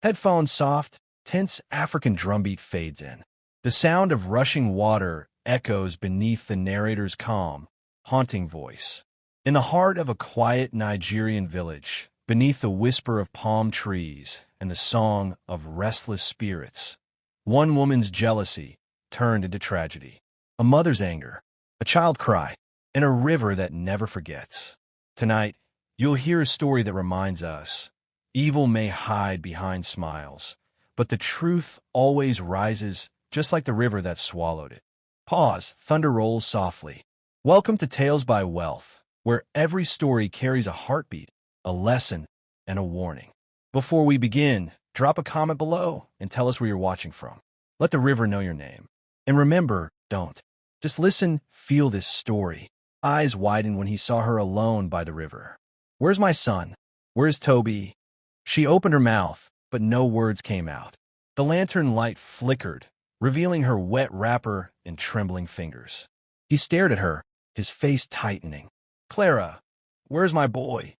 Headphones soft, tense African drumbeat fades in. The sound of rushing water echoes beneath the narrator's calm, haunting voice. In the heart of a quiet Nigerian village, beneath the whisper of palm trees and the song of restless spirits, one woman's jealousy turned into tragedy. A mother's anger, a child cry, and a river that never forgets. Tonight, you'll hear a story that reminds us, evil may hide behind smiles, but the truth always rises just like the river that swallowed it. Pause, thunder rolls softly. Welcome to Tales by Wealth, where every story carries a heartbeat, a lesson, and a warning. Before we begin, drop a comment below and tell us where you're watching from. Let the river know your name. And remember, don't. Just listen, feel this story. Eyes widened when he saw her alone by the river. Where's my son? Where's Toby? She opened her mouth, but no words came out. The lantern light flickered, revealing her wet wrapper and trembling fingers. He stared at her, his face tightening. Clara, where's my boy?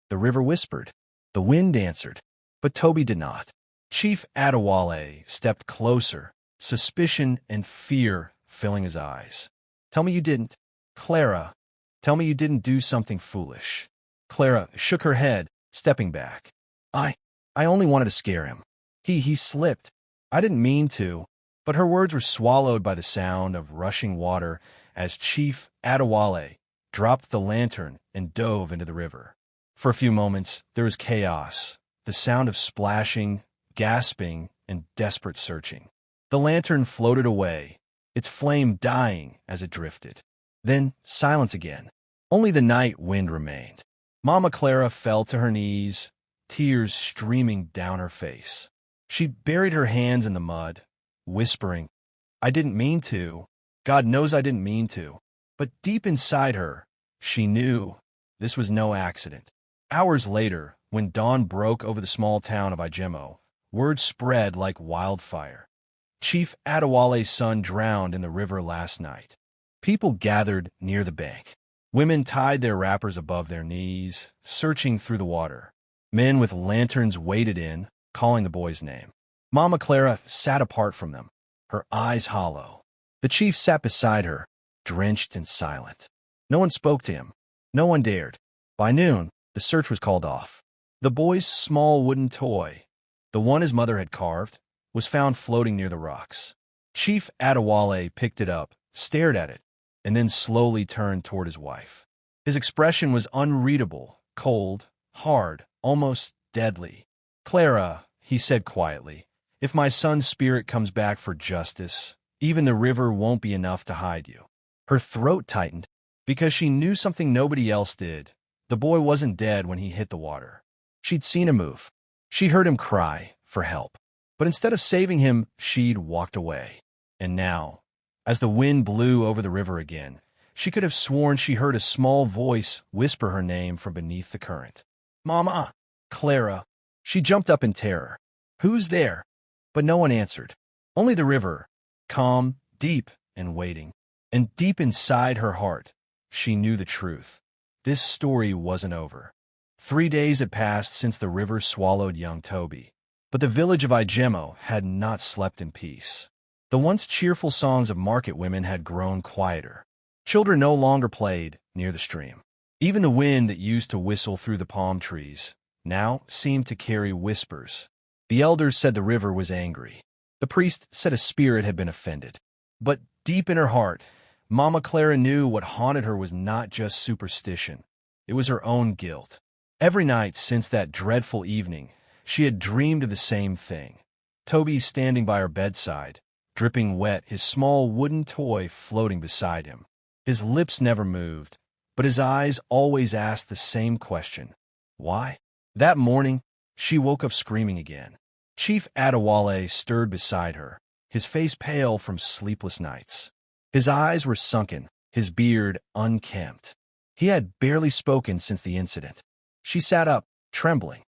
The river whispered. The wind answered, but Toby did not. Chief Adewale stepped closer, suspicion and fear filling his eyes. Tell me you didn't. Clara, tell me you didn't do something foolish. Clara shook her head, stepping back. I only wanted to scare him. He slipped. I didn't mean to. But her words were swallowed by the sound of rushing water as Chief Adewale dropped the lantern and dove into the river. For a few moments, there was chaos, the sound of splashing, gasping, and desperate searching. The lantern floated away, its flame dying as it drifted. Then silence again. Only the night wind remained. Mama Clara fell to her knees, tears streaming down her face. She buried her hands in the mud, whispering, I didn't mean to. God knows I didn't mean to. But deep inside her, she knew this was no accident. Hours later, when dawn broke over the small town of Ijemo, word spread like wildfire. Chief Adewale's son drowned in the river last night. People gathered near the bank. Women tied their wrappers above their knees, searching through the water. Men with lanterns waded in, calling the boy's name. Mama Clara sat apart from them, her eyes hollow. The chief sat beside her, drenched and silent. No one spoke to him. No one dared. By noon, the search was called off. The boy's small wooden toy, the one his mother had carved, was found floating near the rocks. Chief Adewale picked it up, stared at it, and then slowly turned toward his wife. His expression was unreadable, cold, hard, almost deadly. Clara, he said quietly, if my son's spirit comes back for justice, even the river won't be enough to hide you. Her throat tightened, because she knew something nobody else did. The boy wasn't dead when he hit the water. She'd seen him move. She'd heard him cry for help. But instead of saving him, she'd walked away. And now, as the wind blew over the river again, she could have sworn she heard a small voice whisper her name from beneath the current. Mama! Clara! She jumped up in terror. Who's there? But no one answered. Only the river, calm, deep, and waiting. And deep inside her heart, she knew the truth. This story wasn't over. 3 days had passed since the river swallowed young Toby. But the village of Ijemo had not slept in peace. The once cheerful songs of market women had grown quieter. Children no longer played near the stream. Even the wind that used to whistle through the palm trees now seemed to carry whispers. The elders said the river was angry. The priest said a spirit had been offended. But deep in her heart, Mama Clara knew what haunted her was not just superstition. It was her own guilt. Every night since that dreadful evening, she had dreamed of the same thing. Toby standing by her bedside, dripping wet, his small wooden toy floating beside him. His lips never moved, but his eyes always asked the same question. Why? That morning, she woke up screaming again. Chief Adewale stirred beside her, his face pale from sleepless nights. His eyes were sunken, his beard unkempt. He had barely spoken since the incident. She sat up, trembling.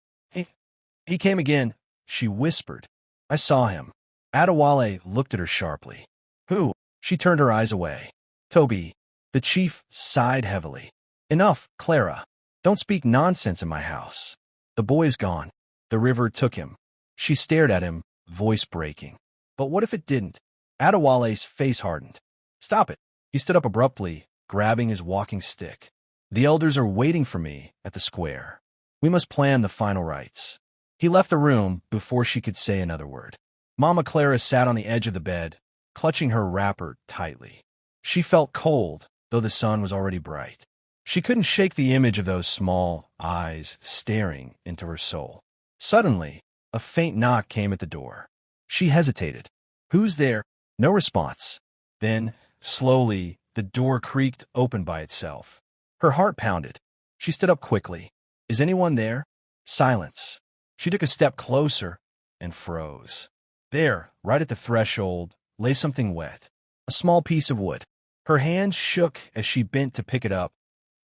He came again, she whispered. I saw him. Adewale looked at her sharply. Who? She turned her eyes away. Toby. The chief sighed heavily. Enough, Clara. Don't speak nonsense in my house. The boy's gone. The river took him. She stared at him, voice breaking. But what if it didn't? Adewale's face hardened. Stop it. He stood up abruptly, grabbing his walking stick. The elders are waiting for me at the square. We must plan the final rites. He left the room before she could say another word. Mama Clara sat on the edge of the bed, clutching her wrapper tightly. She felt cold, though the sun was already bright. She couldn't shake the image of those small eyes staring into her soul. Suddenly, a faint knock came at the door. She hesitated. Who's there? No response. Then, slowly, the door creaked open by itself. Her heart pounded. She stood up quickly. Is anyone there? Silence. She took a step closer and froze. There, right at the threshold, lay something wet. A small piece of wood. Her hand shook as she bent to pick it up,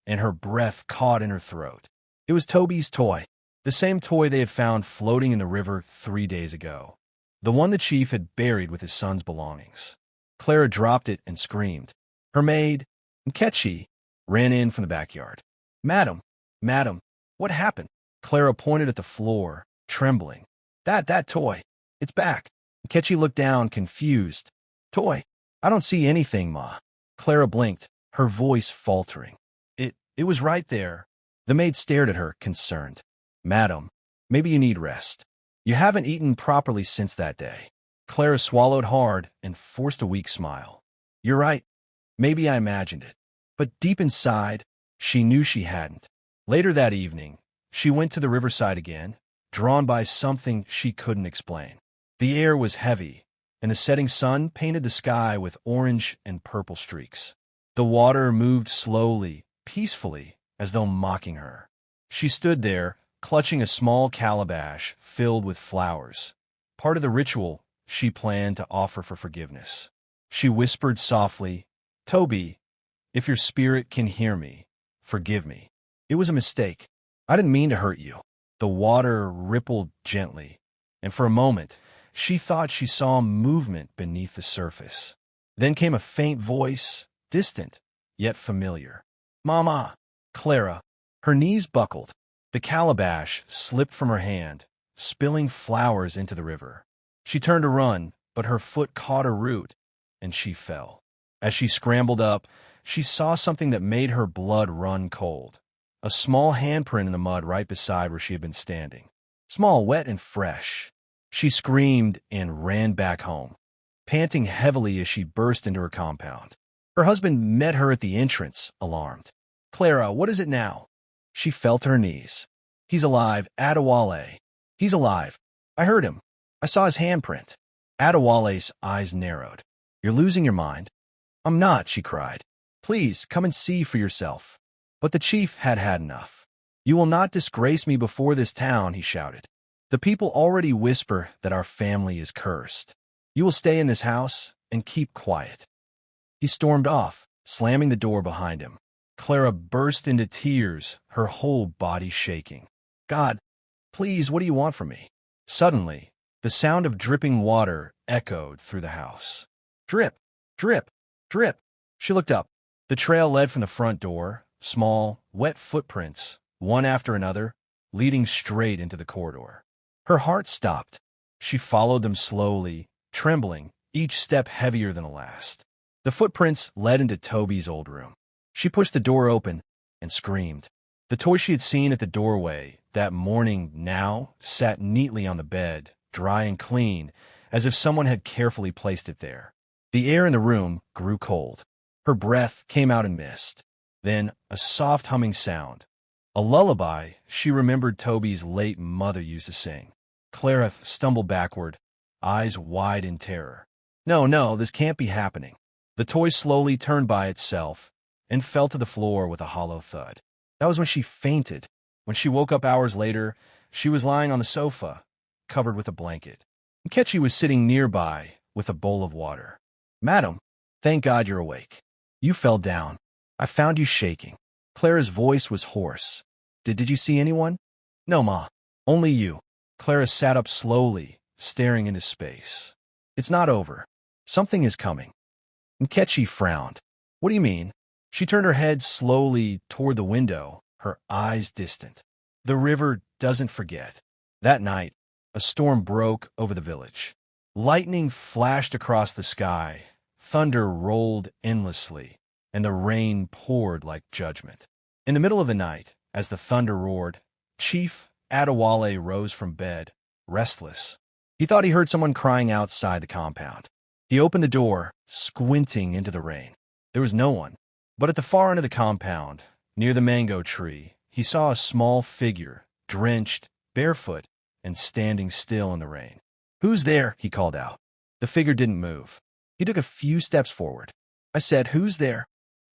and her breath caught in her throat. It was Toby's toy, the same toy they had found floating in the river 3 days ago. The one the chief had buried with his son's belongings. Clara dropped it and screamed. Her maid, Nkechi, ran in from the backyard. Madam, what happened? Clara pointed at the floor, trembling. That toy. It's back. Nkechi looked down, confused. Toy? I don't see anything, Ma. Clara blinked, her voice faltering. It was right there. The maid stared at her, concerned. Madam, maybe you need rest. You haven't eaten properly since that day. Clara swallowed hard and forced a weak smile. You're right. Maybe I imagined it. But deep inside, she knew she hadn't. Later that evening, she went to the riverside again, drawn by something she couldn't explain. The air was heavy, and the setting sun painted the sky with orange and purple streaks. The water moved slowly, peacefully, as though mocking her. She stood there, clutching a small calabash filled with flowers, part of the ritual she planned to offer for forgiveness. She whispered softly, Toby, if your spirit can hear me, forgive me. It was a mistake. I didn't mean to hurt you. The water rippled gently, and for a moment, she thought she saw movement beneath the surface. Then came a faint voice, distant, yet familiar. Mama! Clara. Her knees buckled. The calabash slipped from her hand, spilling flowers into the river. She turned to run, but her foot caught a root, and she fell. As she scrambled up, she saw something that made her blood run cold. A small handprint in the mud right beside where she had been standing. Small, wet, and fresh. She screamed and ran back home, panting heavily as she burst into her compound. Her husband met her at the entrance, alarmed. Clara, what is it now? She fell to her knees. He's alive, Adewale. He's alive. I heard him. I saw his handprint. Adewale's eyes narrowed. You're losing your mind. I'm not, she cried. Please, come and see for yourself. But the chief had had enough. You will not disgrace me before this town, he shouted. The people already whisper that our family is cursed. You will stay in this house and keep quiet. He stormed off, slamming the door behind him. Clara burst into tears, her whole body shaking. God, please, what do you want from me? Suddenly, the sound of dripping water echoed through the house. Drip, drip, drip. She looked up. The trail led from the front door, small, wet footprints, one after another, leading straight into the corridor. Her heart stopped. She followed them slowly, trembling, each step heavier than the last. The footprints led into Toby's old room. She pushed the door open and screamed. The toy she had seen at the doorway that morning now sat neatly on the bed, dry and clean, as if someone had carefully placed it there. The air in the room grew cold. Her breath came out in mist. Then a soft humming sound. A lullaby she remembered Toby's late mother used to sing. Clara stumbled backward, eyes wide in terror. No, this can't be happening. The toy slowly turned by itself and fell to the floor with a hollow thud. That was when she fainted. When she woke up hours later, she was lying on the sofa, covered with a blanket. Nkechi was sitting nearby with a bowl of water. Madam, thank God you're awake. You fell down. I found you shaking. Clara's voice was hoarse. Did you see anyone? No, Ma. Only you. Clara sat up slowly, staring into space. It's not over. Something is coming. Nkechi frowned. What do you mean? She turned her head slowly toward the window, her eyes distant. The river doesn't forget. That night, a storm broke over the village. Lightning flashed across the sky, thunder rolled endlessly, and the rain poured like judgment. In the middle of the night, as the thunder roared, Chief Adewale rose from bed, restless. He thought he heard someone crying outside the compound. He opened the door, squinting into the rain. There was no one. But at the far end of the compound, near the mango tree, he saw a small figure, drenched, barefoot, and standing still in the rain. "Who's there?" he called out. The figure didn't move. He took a few steps forward. I said, "Who's there?"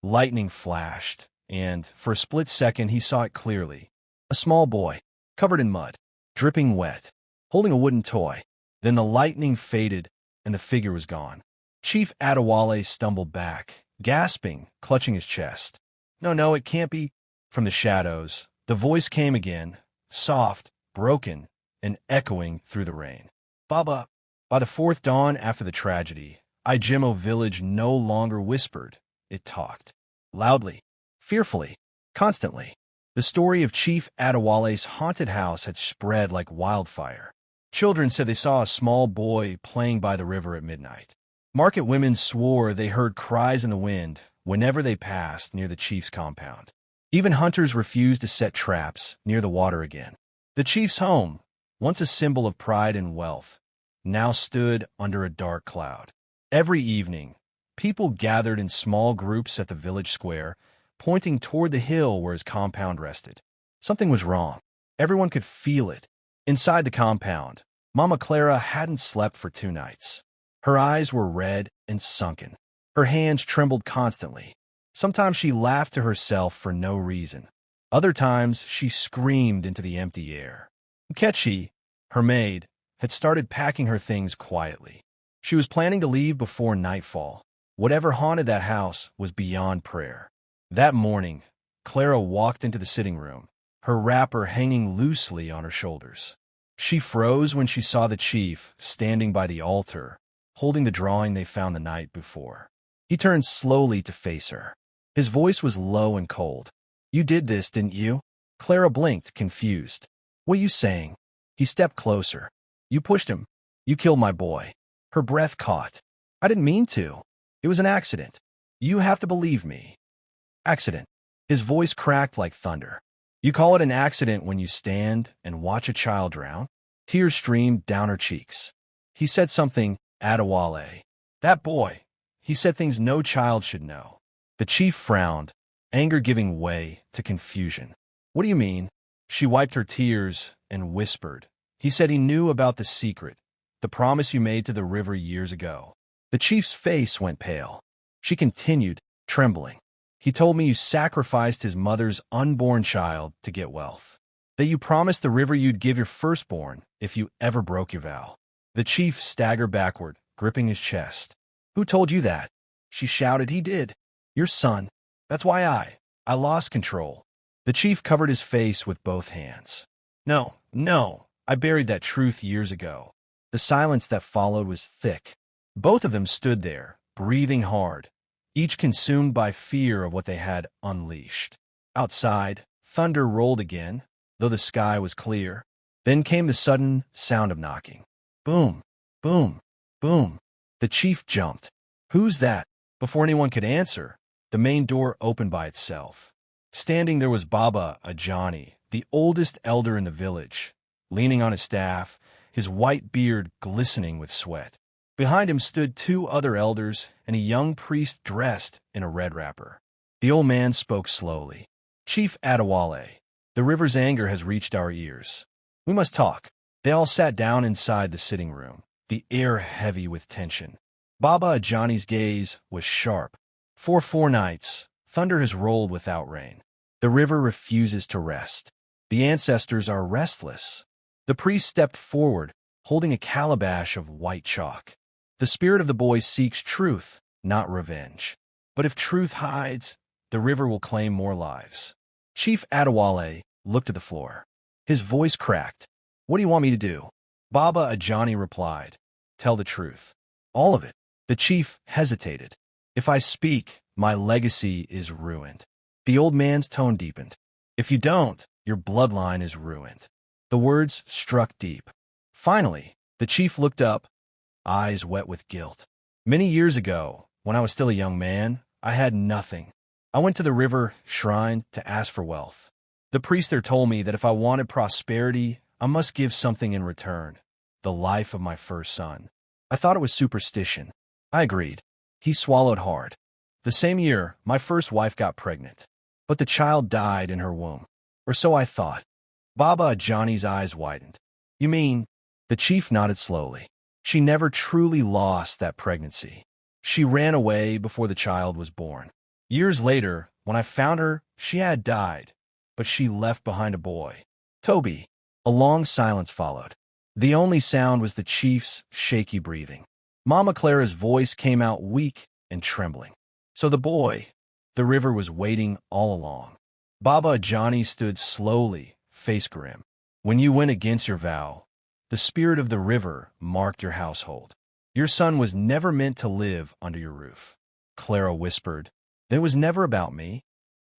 Lightning flashed, and for a split second he saw it clearly. A small boy, covered in mud, dripping wet, holding a wooden toy. Then the lightning faded, and the figure was gone. Chief Adewale stumbled back, gasping, clutching his chest. No, it can't be." From the shadows, the voice came again, soft, broken, and echoing through the rain. "Baba." By the fourth dawn after the tragedy, Ijimo village no longer whispered. It talked. Loudly, fearfully, constantly. The story of Chief Adewale's haunted house had spread like wildfire. Children said they saw a small boy playing by the river at midnight. Market women swore they heard cries in the wind whenever they passed near the chief's compound. Even hunters refused to set traps near the water again. The chief's home, once a symbol of pride and wealth, now stood under a dark cloud. Every evening, people gathered in small groups at the village square, pointing toward the hill where his compound rested. Something was wrong. Everyone could feel it. Inside the compound, Mama Clara hadn't slept for 2 nights. Her eyes were red and sunken. Her hands trembled constantly. Sometimes she laughed to herself for no reason. Other times, she screamed into the empty air. Nkechi, her maid, had started packing her things quietly. She was planning to leave before nightfall. Whatever haunted that house was beyond prayer. That morning, Clara walked into the sitting room, her wrapper hanging loosely on her shoulders. She froze when she saw the chief standing by the altar, holding the drawing they found the night before. He turned slowly to face her. His voice was low and cold. "You did this, didn't you?" Clara blinked, confused. "What are you saying?" He stepped closer. "You pushed him. You killed my boy." Her breath caught. "I didn't mean to. It was an accident. You have to believe me." "Accident." His voice cracked like thunder. "You call it an accident when you stand and watch a child drown?" Tears streamed down her cheeks. "He said something, Adewale. That boy. He said things no child should know." The chief frowned, anger giving way to confusion. "What do you mean?" She wiped her tears and whispered. "He said he knew about the secret, the promise you made to the river years ago." The chief's face went pale. She continued, trembling. "He told me you sacrificed his mother's unborn child to get wealth. That you promised the river you'd give your firstborn if you ever broke your vow." The chief staggered backward, gripping his chest. "Who told you that?" She shouted. "He did. Your son. That's why I lost control." The chief covered his face with both hands. No, I buried that truth years ago." The silence that followed was thick. Both of them stood there, breathing hard, each consumed by fear of what they had unleashed. Outside, thunder rolled again, though the sky was clear. Then came the sudden sound of knocking. Boom, boom, boom. The chief jumped. "Who's that?" Before anyone could answer, the main door opened by itself. Standing there was Baba Ajani, the oldest elder in the village, leaning on his staff, his white beard glistening with sweat. Behind him stood 2 other elders and a young priest dressed in a red wrapper. The old man spoke slowly. "Chief Adewale, the river's anger has reached our ears. We must talk." They all sat down inside the sitting room, the air heavy with tension. Baba Ajani's gaze was sharp. "For 4 nights, thunder has rolled without rain. The river refuses to rest. The ancestors are restless." The priest stepped forward, holding a calabash of white chalk. "The spirit of the boy seeks truth, not revenge. But if truth hides, the river will claim more lives." Chief Adewale looked at the floor. His voice cracked. "What do you want me to do?" Baba Ajani replied, "Tell the truth. All of it." The chief hesitated. "If I speak, my legacy is ruined." The old man's tone deepened. "If you don't, your bloodline is ruined." The words struck deep. Finally, the chief looked up, eyes wet with guilt. Many years ago, when I was still a young man, I had nothing. I went to the river shrine to ask for wealth. The priest there told me that if I wanted prosperity, I must give something in return, the life of my first son. I thought it was superstition. I agreed. He swallowed hard. The same year, my first wife got pregnant, but the child died in her womb. Or so I thought. Baba Johnny's eyes widened. You mean? The chief nodded slowly. She never truly lost that pregnancy. She ran away before the child was born. Years later, when I found her, she had died, but she left behind a boy. Toby. A long silence followed. The only sound was the chief's shaky breathing. Mama Clara's voice came out weak and trembling. So the boy, the river was waiting all along. Baba Johnny stood slowly, face grim. When you went against your vow, the spirit of the river marked your household. Your son was never meant to live under your roof. Clara whispered, "It was never about me."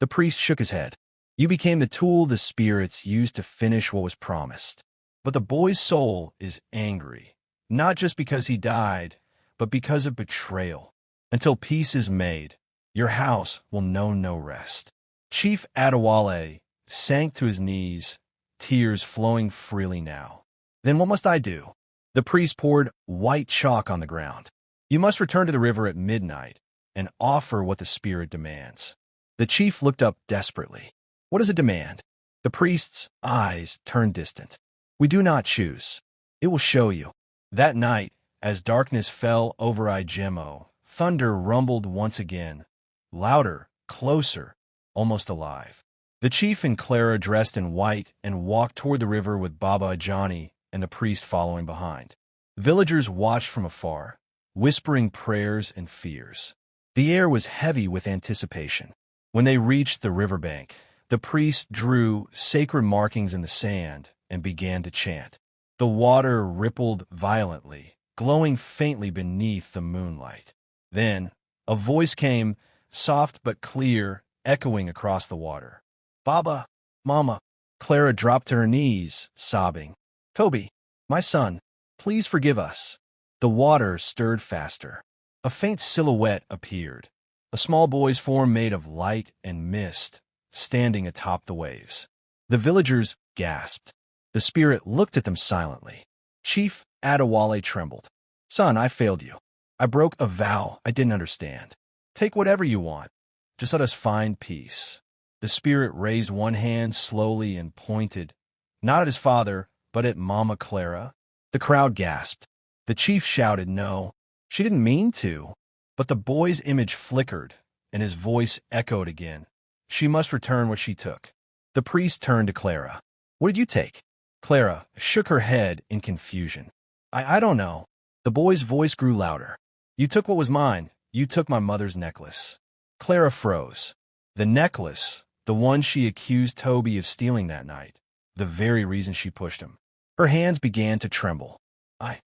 The priest shook his head. You became the tool the spirits used to finish what was promised. But the boy's soul is angry, not just because he died, but because of betrayal. Until peace is made, your house will know no rest. Chief Adewale sank to his knees, tears flowing freely now. Then what must I do? The priest poured white chalk on the ground. You must return to the river at midnight and offer what the spirit demands. The chief looked up desperately. What is a demand? The priest's eyes turned distant. We do not choose. It will show you. That night, as darkness fell over Ijemo, thunder rumbled once again, louder, closer, almost alive. The chief and Clara dressed in white and walked toward the river with Baba Johnny and the priest following behind. Villagers watched from afar, whispering prayers and fears. The air was heavy with anticipation. When they reached the riverbank, the priest drew sacred markings in the sand and began to chant. The water rippled violently, glowing faintly beneath the moonlight. Then, a voice came, soft but clear, echoing across the water. Baba, Mama. Clara dropped to her knees, sobbing. Toby, my son, please forgive us. The water stirred faster. A faint silhouette appeared, a small boy's form made of light and mist, standing atop the waves. The villagers gasped. The spirit looked at them silently. Chief Adewale trembled. Son, I failed you. I broke a vow I didn't understand. Take whatever you want. Just let us find peace. The spirit raised one hand slowly and pointed, not at his father, but at Mama Clara. The crowd gasped. The chief shouted no. She didn't mean to. But the boy's image flickered, and his voice echoed again. She must return what she took. The priest turned to Clara. What did you take? Clara shook her head in confusion. I don't know. The boy's voice grew louder. You took what was mine. You took my mother's necklace. Clara froze. The necklace, the one she accused Toby of stealing that night, the very reason she pushed him. Her hands began to tremble. I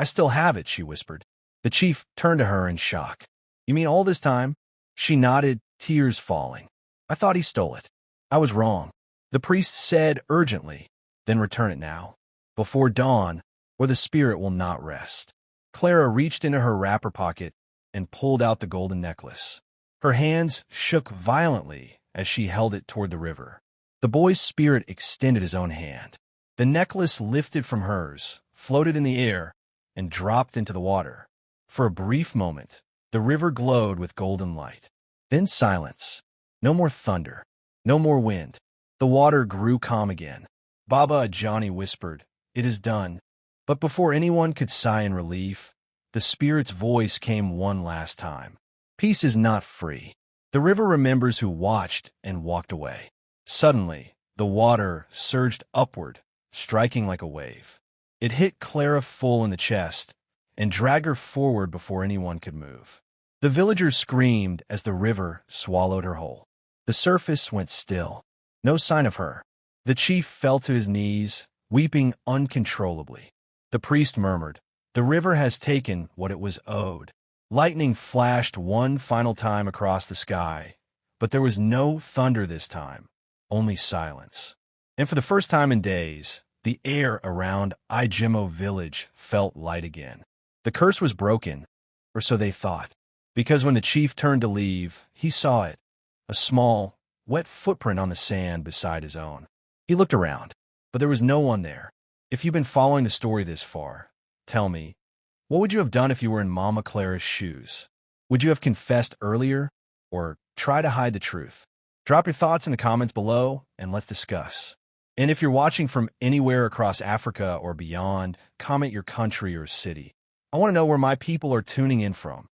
still have it, she whispered. The chief turned to her in shock. You mean all this time? She nodded, tears falling. I thought he stole it. I was wrong. The priest said urgently, then return it now, before dawn, or the spirit will not rest. Clara reached into her wrapper pocket and pulled out the golden necklace. Her hands shook violently as she held it toward the river. The boy's spirit extended his own hand. The necklace lifted from hers, floated in the air, and dropped into the water. For a brief moment, the river glowed with golden light. Then silence. No more thunder. No more wind. The water grew calm again. Baba Johnny whispered, "It is done." But before anyone could sigh in relief, the spirit's voice came one last time. Peace is not free. The river remembers who watched and walked away. Suddenly, the water surged upward, striking like a wave. It hit Clara full in the chest and dragged her forward before anyone could move. The villagers screamed as the river swallowed her whole. The surface went still. No sign of her. The chief fell to his knees, weeping uncontrollably. The priest murmured, "The river has taken what it was owed." Lightning flashed one final time across the sky, but there was no thunder this time, only silence. And for the first time in days, the air around Ijemo village felt light again. The curse was broken, or so they thought, because when the chief turned to leave, he saw it, a small, wet footprint on the sand beside his own. He looked around, but there was no one there. If you've been following the story this far, tell me, what would you have done if you were in Mama Clara's shoes? Would you have confessed earlier, or try to hide the truth? Drop your thoughts in the comments below, and let's discuss. And if you're watching from anywhere across Africa or beyond, comment your country or city. I want to know where my people are tuning in from.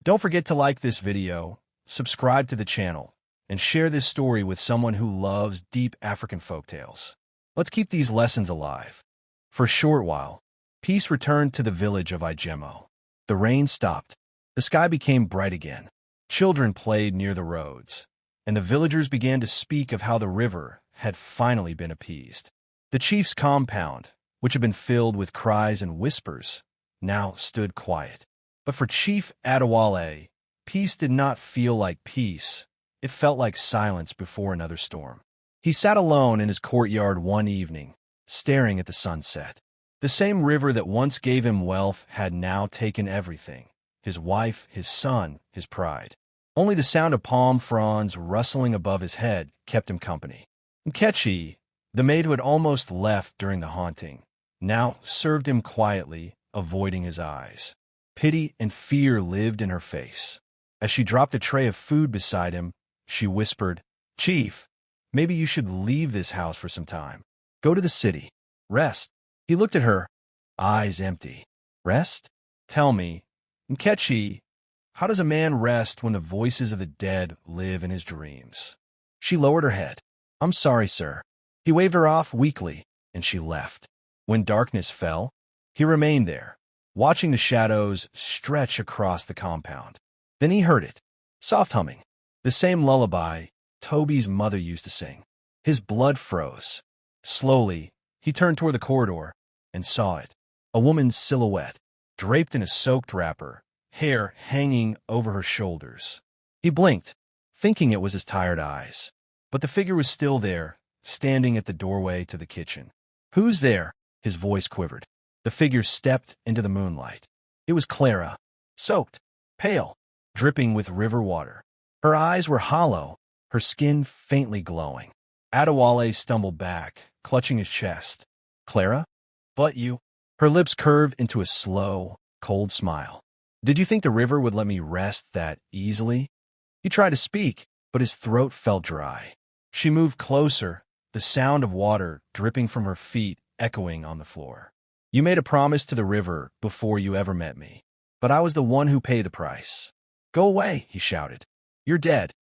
Don't forget to like this video, subscribe to the channel, and share this story with someone who loves deep African folktales. Let's keep these lessons alive. For a short while, peace returned to the village of Ijemo. The rain stopped. The sky became bright again. Children played near the roads, and the villagers began to speak of how the river had finally been appeased. The chief's compound, which had been filled with cries and whispers, now stood quiet. But for Chief Adewale, peace did not feel like peace. It felt like silence before another storm. He sat alone in his courtyard one evening, staring at the sunset. The same river that once gave him wealth had now taken everything: his wife, his son, his pride. Only the sound of palm fronds rustling above his head kept him company. Nkechi, the maid who had almost left during the haunting, now served him quietly, avoiding his eyes. Pity and fear lived in her face. As she dropped a tray of food beside him, she whispered, "Chief, maybe you should leave this house for some time. Go to the city. Rest." He looked at her, eyes empty. "Rest? Tell me, Nkechi, how does a man rest when the voices of the dead live in his dreams?" She lowered her head. "I'm sorry, sir." He waved her off weakly, and she left. When darkness fell, he remained there, watching the shadows stretch across the compound. Then he heard it, soft humming, the same lullaby Toby's mother used to sing. His blood froze. Slowly, he turned toward the corridor and saw it, a woman's silhouette, draped in a soaked wrapper, hair hanging over her shoulders. He blinked, thinking it was his tired eyes. But the figure was still there, standing at the doorway to the kitchen. "Who's there?" His voice quivered. The figure stepped into the moonlight. It was Clara, soaked, pale, dripping with river water. Her eyes were hollow, her skin faintly glowing. Adewale stumbled back, clutching his chest. "Clara? But you?" Her lips curved into a slow, cold smile. "Did you think the river would let me rest that easily?" He tried to speak, but his throat felt dry. She moved closer, the sound of water dripping from her feet echoing on the floor. "You made a promise to the river before you ever met me, but I was the one who paid the price." "Go away," he shouted. "You're dead."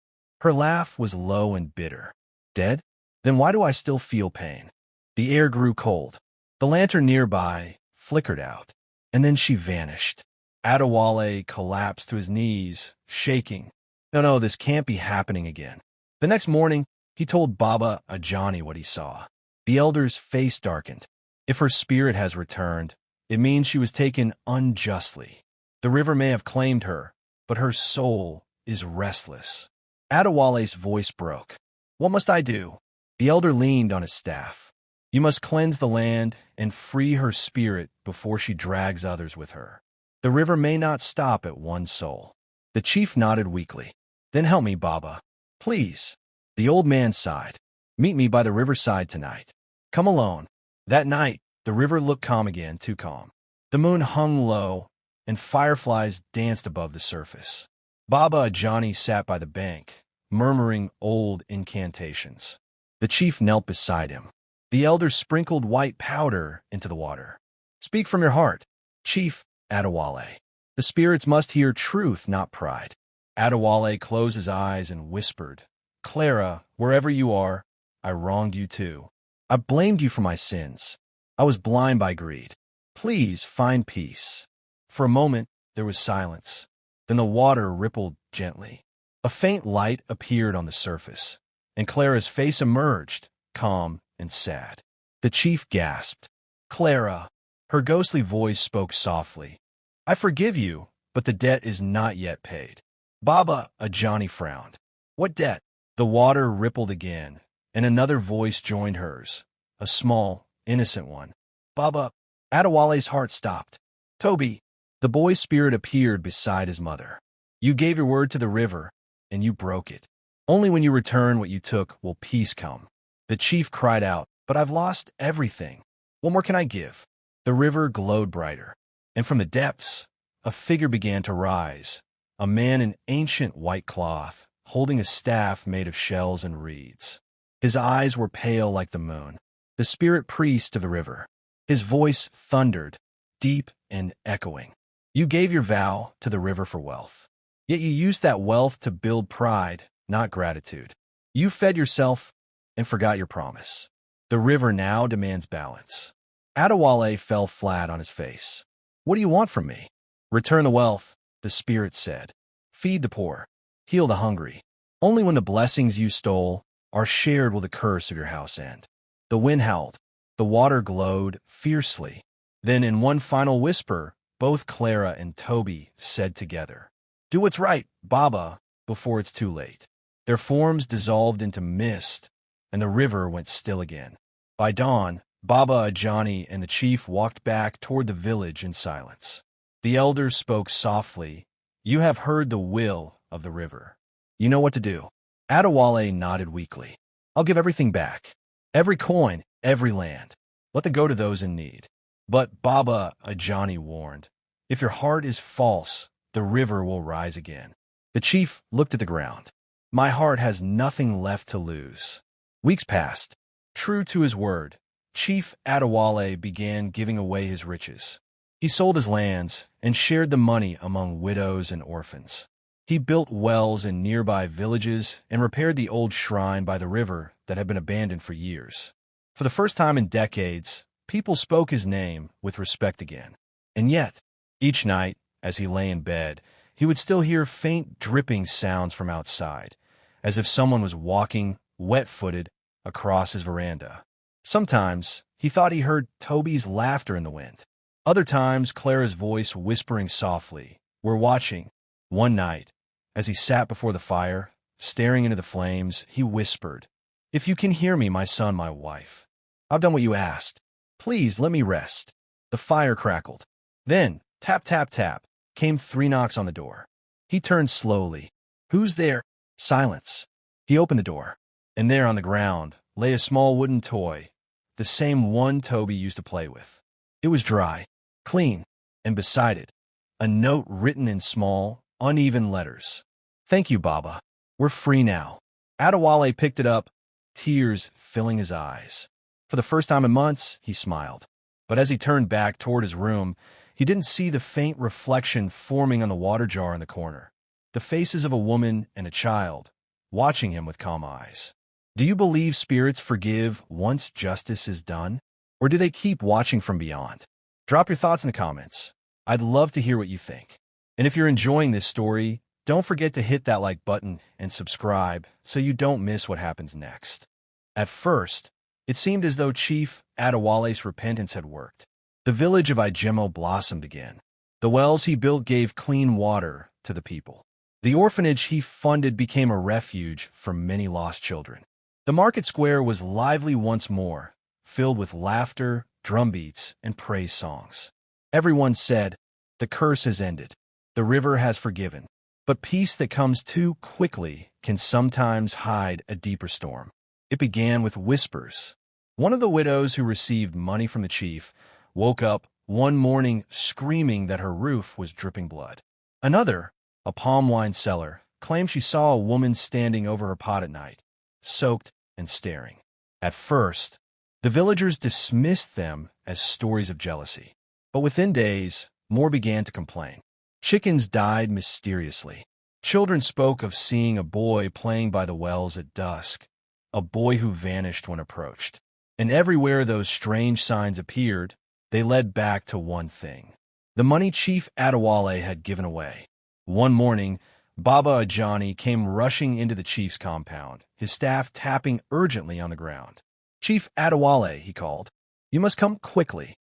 Her laugh was low and bitter. "Dead? Then why do I still feel pain?" The air grew cold. The lantern nearby flickered out, and then she vanished. Adewale collapsed to his knees, shaking. No, this can't be happening again. The next morning, he told Baba Ajani what he saw. The elder's face darkened. If her spirit has returned, it means she was taken unjustly. The river may have claimed her, but her soul is restless. Adewale's voice broke. "What must I do?" The elder leaned on his staff. "You must cleanse the land and free her spirit before she drags others with her. The river may not stop at one soul." The chief nodded weakly. "Then help me, Baba. Please." The old man sighed. "Meet me by the riverside tonight. Come alone." That night, the river looked calm again, too calm. The moon hung low, and fireflies danced above the surface. Baba Ajani sat by the bank, murmuring old incantations. The chief knelt beside him. The elder sprinkled white powder into the water. "Speak from your heart, Chief Adewale. The spirits must hear truth, not pride." Adewale closed his eyes and whispered, "Clara, wherever you are, I wronged you too. I blamed you for my sins. I was blind by greed. Please find peace." For a moment, there was silence. Then the water rippled gently. A faint light appeared on the surface, and Clara's face emerged, calm and sad. The chief gasped. "Clara." Her ghostly voice spoke softly. "I forgive you, but the debt is not yet paid." Baba Ajani frowned. "What debt?" The water rippled again, and another voice joined hers, a small, innocent one. Baba, Adewale's heart stopped. Toby, the boy's spirit appeared beside his mother. You gave your word to the river, and you broke it. Only when you return what you took will peace come. The chief cried out, but I've lost everything. What more can I give? The river glowed brighter, and from the depths, a figure began to rise, a man in ancient white cloth, holding a staff made of shells and reeds. His eyes were pale like the moon, the spirit priest of the river. His voice thundered, deep and echoing. You gave your vow to the river for wealth, yet you used that wealth to build pride, not gratitude. You fed yourself and forgot your promise. The river now demands balance. Adewale fell flat on his face. What do you want from me? Return the wealth, the spirit said. Feed the poor, heal the hungry. Only when the blessings you stole are shared will the curse of your house end. The wind howled, the water glowed fiercely. Then in one final whisper, both Clara and Toby said together, Do what's right, Baba, before it's too late. Their forms dissolved into mist, and the river went still again. By dawn, Baba Ajani and the chief walked back toward the village in silence. The elders spoke softly. You have heard the will of the river. You know what to do. Adewale nodded weakly. I'll give everything back. Every coin, every land. Let them go to those in need. But Baba Ajani warned, if your heart is false, the river will rise again. The chief looked at the ground. My heart has nothing left to lose. Weeks passed. True to his word, Chief Adewale began giving away his riches. He sold his lands and shared the money among widows and orphans. He built wells in nearby villages and repaired the old shrine by the river that had been abandoned for years. For the first time in decades, people spoke his name with respect again. And yet, each night, as he lay in bed, he would still hear faint dripping sounds from outside, as if someone was walking, wet-footed, across his veranda. Sometimes, he thought he heard Toby's laughter in the wind. Other times, Clara's voice whispering softly, We're watching. One night, as he sat before the fire, staring into the flames, he whispered, If you can hear me, my son, my wife, I've done what you asked. Please let me rest. The fire crackled. Then, tap, tap, tap, came 3 knocks on the door. He turned slowly. Who's there? Silence. He opened the door, and there on the ground lay a small wooden toy, the same one Toby used to play with. It was dry, clean, and beside it, a note written in small, uneven letters. Thank you, Baba. We're free now. Adewale picked it up, tears filling his eyes. For the first time in months, he smiled. But as he turned back toward his room, he didn't see the faint reflection forming on the water jar in the corner. The faces of a woman and a child, watching him with calm eyes. Do you believe spirits forgive once justice is done? Or do they keep watching from beyond? Drop your thoughts in the comments. I'd love to hear what you think. And if you're enjoying this story, don't forget to hit that like button and subscribe so you don't miss what happens next. At first, it seemed as though Chief Adewale's repentance had worked. The village of Ijemo blossomed again. The wells he built gave clean water to the people. The orphanage he funded became a refuge for many lost children. The market square was lively once more, filled with laughter, drumbeats, and praise songs. Everyone said, the curse has ended. The river has forgiven. But peace that comes too quickly can sometimes hide a deeper storm. It began with whispers. One of the widows who received money from the chief woke up one morning screaming that her roof was dripping blood. Another, a palm wine seller, claimed she saw a woman standing over her pot at night, soaked and staring. At first, the villagers dismissed them as stories of jealousy. But within days, more began to complain. Chickens died mysteriously. Children spoke of seeing a boy playing by the wells at dusk, a boy who vanished when approached. And everywhere those strange signs appeared, they led back to one thing: the money Chief Adewale had given away. One morning, Baba Ajani came rushing into the chief's compound, his staff tapping urgently on the ground. Chief Adewale, he called, you must come quickly.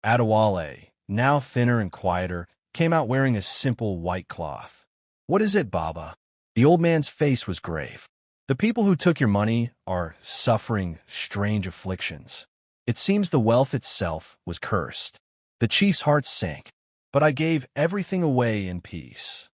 Adewale, now thinner and quieter, came out wearing a simple white cloth. What is it, Baba? The old man's face was grave. The people who took your money are suffering strange afflictions. It seems the wealth itself was cursed. The chief's heart sank. But I gave everything away in peace.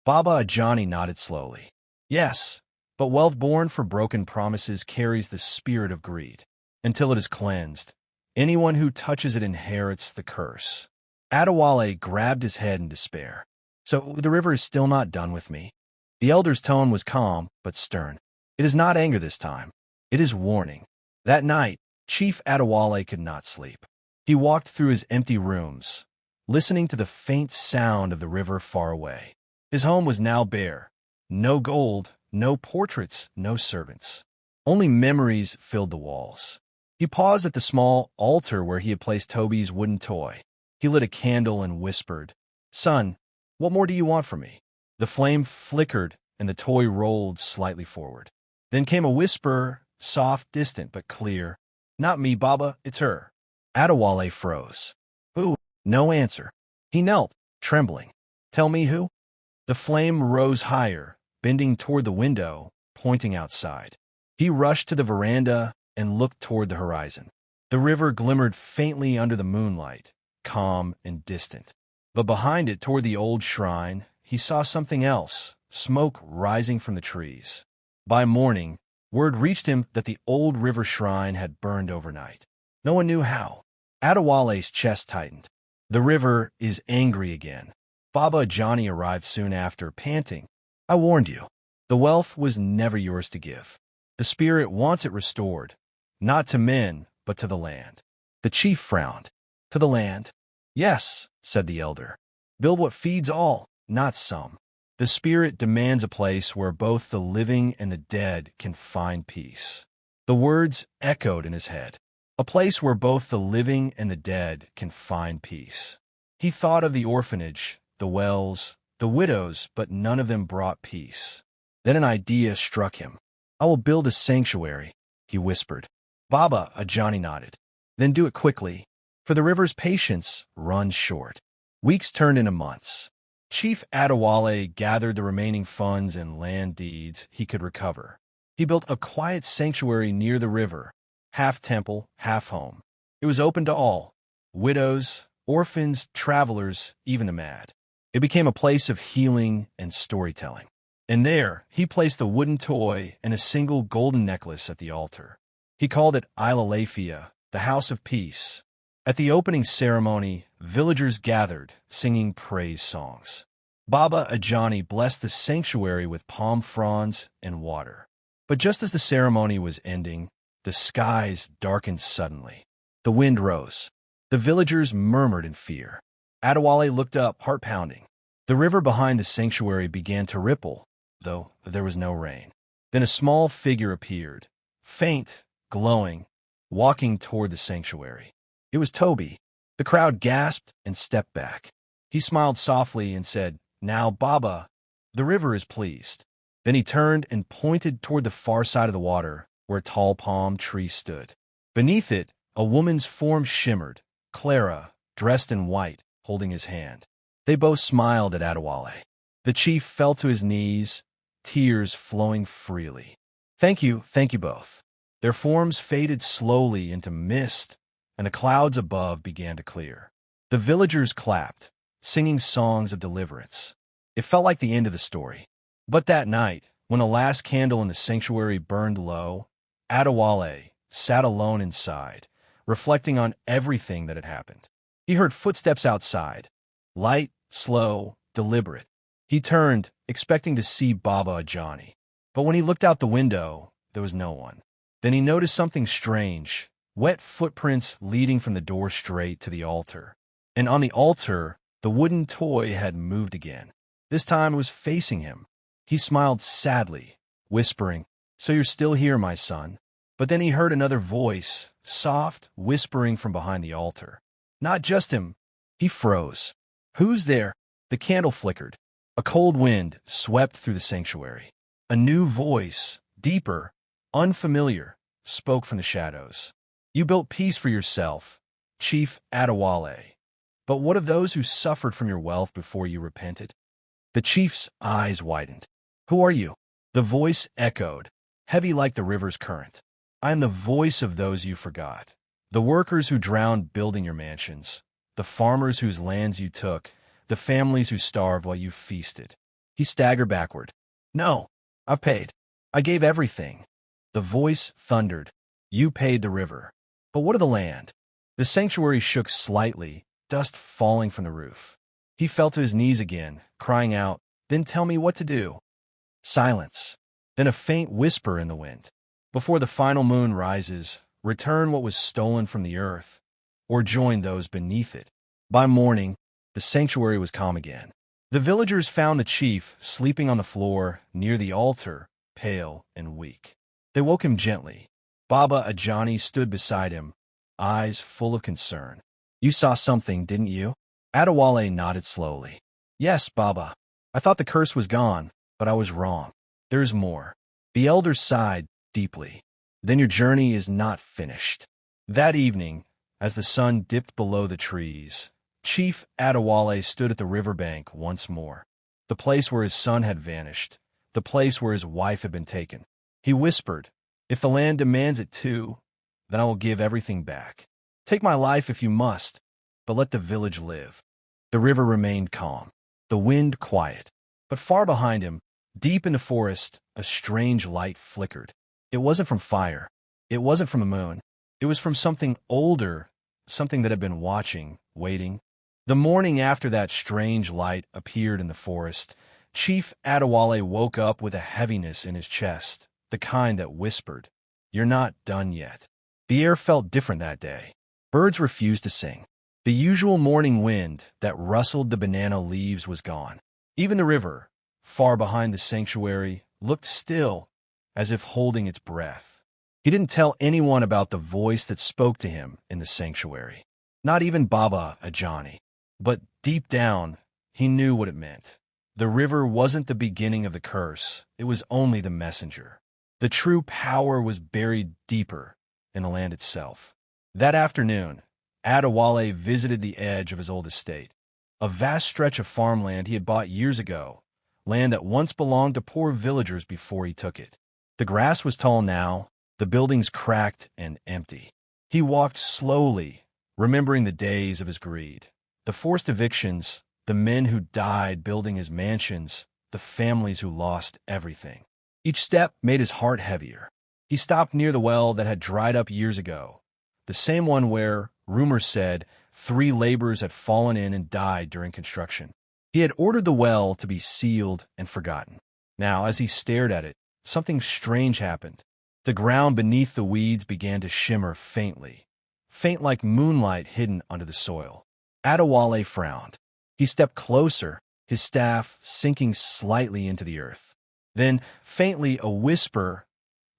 Baba Ajani nodded slowly. Yes, but wealth born for broken promises carries the spirit of greed. Until it is cleansed, anyone who touches it inherits the curse. Adewale grabbed his head in despair. So the river is still not done with me. The elder's tone was calm but stern. It is not anger this time. It is warning. That night, Chief Adewale could not sleep. He walked through his empty rooms, listening to the faint sound of the river far away. His home was now bare. No gold, no portraits, no servants. Only memories filled the walls. He paused at the small altar where he had placed Toby's wooden toy. He lit a candle and whispered, "Son, what more do you want from me?" The flame flickered and the toy rolled slightly forward. Then came a whisper, soft, distant, but clear. "Not me, Baba, it's her." Adewale froze. "Who?" No answer. He knelt, trembling. "Tell me who?" The flame rose higher, bending toward the window, pointing outside. He rushed to the veranda and looked toward the horizon. The river glimmered faintly under the moonlight, calm and distant. But behind it, toward the old shrine, he saw something else, smoke rising from the trees. By morning, word reached him that the old river shrine had burned overnight. No one knew how. Adewale's chest tightened. The river is angry again. Baba Ajani arrived soon after, panting. "I warned you. The wealth was never yours to give. The spirit wants it restored, not to men, but to the land." The chief frowned. "To the land?" "Yes," said the elder. "Build what feeds all, not some. The spirit demands a place where both the living and the dead can find peace." The words echoed in his head. A place where both the living and the dead can find peace. He thought of the orphanage, the wells, the widows, but none of them brought peace. Then an idea struck him. "I will build a sanctuary," he whispered. Baba Ajani nodded. "Then do it quickly, for the river's patience runs short." Weeks turned into months. Chief Adewale gathered the remaining funds and land deeds he could recover. He built a quiet sanctuary near the river, half temple, half home. It was open to all, widows, orphans, travelers, even the mad. It became a place of healing and storytelling. And there, he placed a wooden toy and a single golden necklace at the altar. He called it Ilalafia, the House of Peace. At the opening ceremony, villagers gathered, singing praise songs. Baba Ajani blessed the sanctuary with palm fronds and water. But just as the ceremony was ending, the skies darkened suddenly. The wind rose. The villagers murmured in fear. Adewale looked up, heart pounding. The river behind the sanctuary began to ripple, though there was no rain. Then a small figure appeared, faint, glowing, walking toward the sanctuary. It was Toby. The crowd gasped and stepped back. He smiled softly and said, "Now, Baba, the river is pleased." Then he turned and pointed toward the far side of the water, where a tall palm tree stood. Beneath it, a woman's form shimmered, Clara, dressed in white, holding his hand. They both smiled at Adewale. The chief fell to his knees, tears flowing freely. Thank you both." Their forms faded slowly into mist, and the clouds above began to clear. The villagers clapped, singing songs of deliverance. It felt like the end of the story. But that night, when the last candle in the sanctuary burned low, Adewale sat alone inside, reflecting on everything that had happened. He heard footsteps outside, light, slow, deliberate. He turned, expecting to see Baba Ajani. But when he looked out the window, there was no one. Then he noticed something strange, wet footprints leading from the door straight to the altar. And on the altar, the wooden toy had moved again. This time it was facing him. He smiled sadly, whispering, "So you're still here, my son." But then he heard another voice, soft, whispering from behind the altar. "Not just him." He froze. "Who's there?" The candle flickered. A cold wind swept through the sanctuary. A new voice, deeper, unfamiliar, spoke from the shadows. "You built peace for yourself, Chief Adewale. But what of those who suffered from your wealth before you repented?" The chief's eyes widened. "Who are you?" The voice echoed, heavy like the river's current. "I am the voice of those you forgot, The workers who drowned building your mansions, the farmers whose lands you took, the families who starved while you feasted. He staggered backward. No, I've paid. I gave everything. The voice thundered. You paid the river. But what of the land? The sanctuary shook slightly, dust falling from the roof. He fell to his knees again, crying out, Then tell me what to do. Silence. Then a faint whisper in the wind. Before the final moon rises, return what was stolen from the earth, or join those beneath it. By morning, the sanctuary was calm again. The villagers found the chief sleeping on the floor near the altar, pale and weak. They woke him gently. Baba Ajani stood beside him, eyes full of concern. You saw something, didn't you? Adewale nodded slowly. Yes, Baba. I thought the curse was gone, but I was wrong. There's more. The elder sighed deeply. Then your journey is not finished. That evening, as the sun dipped below the trees, Chief Adewale stood at the riverbank once more. The place where his son had vanished, the place where his wife had been taken. He whispered, If the land demands it too, then I will give everything back. Take my life if you must, but let the village live. The river remained calm, the wind quiet. But far behind him, deep in the forest, a strange light flickered. It wasn't from fire. It wasn't from the moon. It was from something older, something that had been watching, waiting. The morning after that strange light appeared in the forest, Chief Adewale woke up with a heaviness in his chest, the kind that whispered, You're not done yet. The air felt different that day. Birds refused to sing. The usual morning wind that rustled the banana leaves was gone. Even the river, far behind the sanctuary, looked still, as if holding its breath. He didn't tell anyone about the voice that spoke to him in the sanctuary. Not even Baba Ajani. But deep down, he knew what it meant. The river wasn't the beginning of the curse. It was only the messenger. The true power was buried deeper in the land itself. That afternoon, Adewale visited the edge of his old estate, a vast stretch of farmland he had bought years ago, land that once belonged to poor villagers before he took it. The grass was tall now, the buildings cracked and empty. He walked slowly, remembering the days of his greed, the forced evictions, the men who died building his mansions, the families who lost everything. Each step made his heart heavier. He stopped near the well that had dried up years ago, the same one where, rumors said, 3 laborers had fallen in and died during construction. He had ordered the well to be sealed and forgotten. Now, as he stared at it, something strange happened. The ground beneath the weeds began to shimmer faintly, faint like moonlight hidden under the soil. Adewale frowned. He stepped closer, his staff sinking slightly into the earth. Then, faintly, a whisper,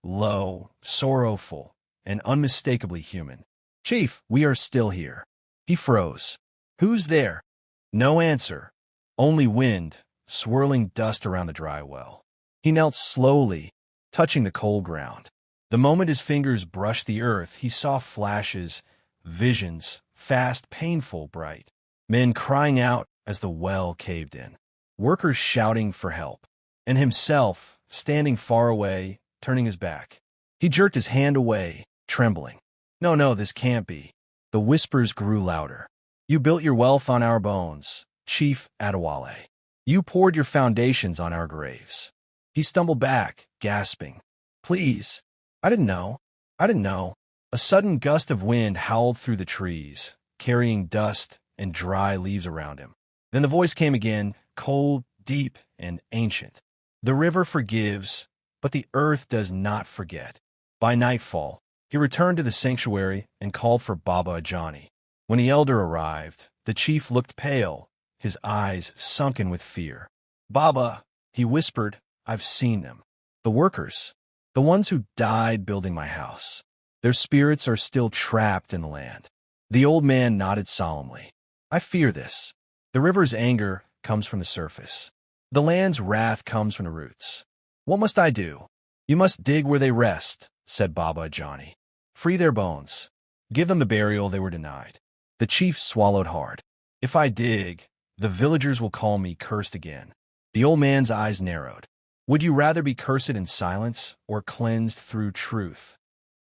low, sorrowful, and unmistakably human. Chief, we are still here. He froze. Who's there? No answer. Only wind, swirling dust around the dry well. He knelt slowly, touching the cold ground. The moment his fingers brushed the earth, he saw flashes, visions, fast, painful, bright. Men crying out as the well caved in. Workers shouting for help. And himself, standing far away, turning his back. He jerked his hand away, trembling. No, this can't be. The whispers grew louder. You built your wealth on our bones, Chief Adewale. You poured your foundations on our graves. He stumbled back, gasping. Please. I didn't know. A sudden gust of wind howled through the trees, carrying dust and dry leaves around him. Then the voice came again, cold, deep, and ancient. The river forgives, but the earth does not forget. By nightfall, he returned to the sanctuary and called for Baba Ajani. When the elder arrived, the chief looked pale, his eyes sunken with fear. Baba, he whispered, I've seen them. The workers, the ones who died building my house. Their spirits are still trapped in the land. The old man nodded solemnly. I fear this. The river's anger comes from the surface. The land's wrath comes from the roots. What must I do? You must dig where they rest, said Baba Ajani. Free their bones. Give them the burial they were denied. The chief swallowed hard. If I dig, the villagers will call me cursed again. The old man's eyes narrowed. Would you rather be cursed in silence or cleansed through truth?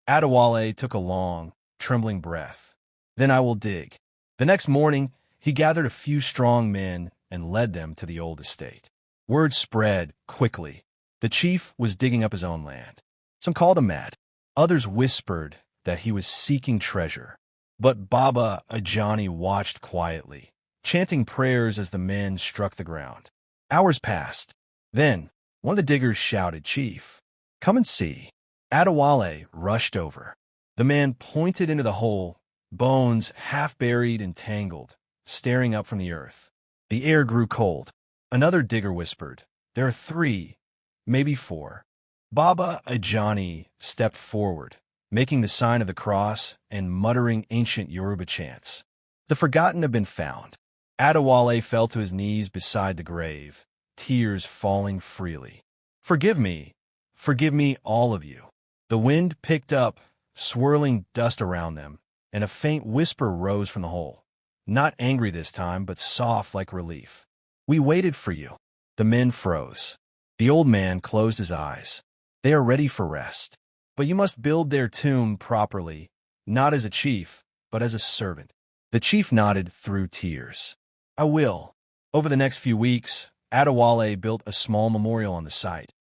Adewale took a long, trembling breath. Then I will dig. The next morning, he gathered a few strong men and led them to the old estate. Word spread quickly. The chief was digging up his own land. Some called him mad. Others whispered that he was seeking treasure. But Baba Ajani watched quietly, chanting prayers as the men struck the ground. Hours passed. Then, one of the diggers shouted, "Chief, come and see." Adewale rushed over. The man pointed into the hole, bones half buried and tangled, staring up from the earth. The air grew cold. Another digger whispered, "There are 3, maybe 4. Baba Ajani stepped forward, making the sign of the cross and muttering ancient Yoruba chants. The forgotten have been found. Adewale fell to his knees beside the grave, tears falling freely. Forgive me, all of you." The wind picked up, swirling dust around them, and a faint whisper rose from the hole. Not angry this time, but soft like relief. "We waited for you." The men froze. The old man closed his eyes. "They are ready for rest. But you must build their tomb properly, not as a chief, but as a servant." The chief nodded through tears. "I will." Over the next few weeks, Adewale built a small memorial on the site,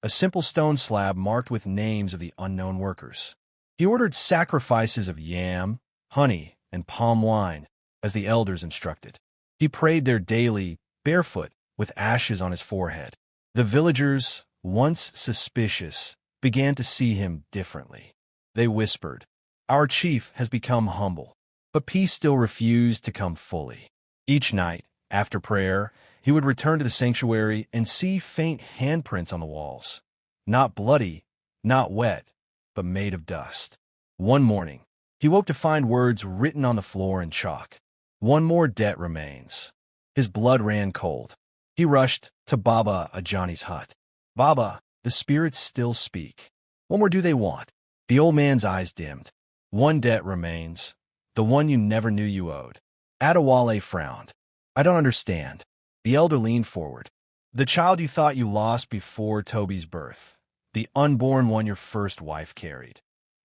a simple stone slab marked with names of the unknown workers. He ordered sacrifices of yam, honey, and palm wine, as the elders instructed. He prayed there daily, barefoot, with ashes on his forehead. The villagers, once suspicious, began to see him differently. They whispered, "Our chief has become humble." But peace still refused to come fully. Each night, after prayer, he would return to the sanctuary and see faint handprints on the walls. Not bloody, not wet, but made of dust. One morning, he woke to find words written on the floor in chalk. "One more debt remains." His blood ran cold. He rushed to Baba Ajani's hut. "Baba, the spirits still speak. What more do they want?" The old man's eyes dimmed. "One debt remains, the one you never knew you owed." Adewale frowned. "I don't understand." The elder leaned forward. "The child you thought you lost before Toby's birth, the unborn one your first wife carried.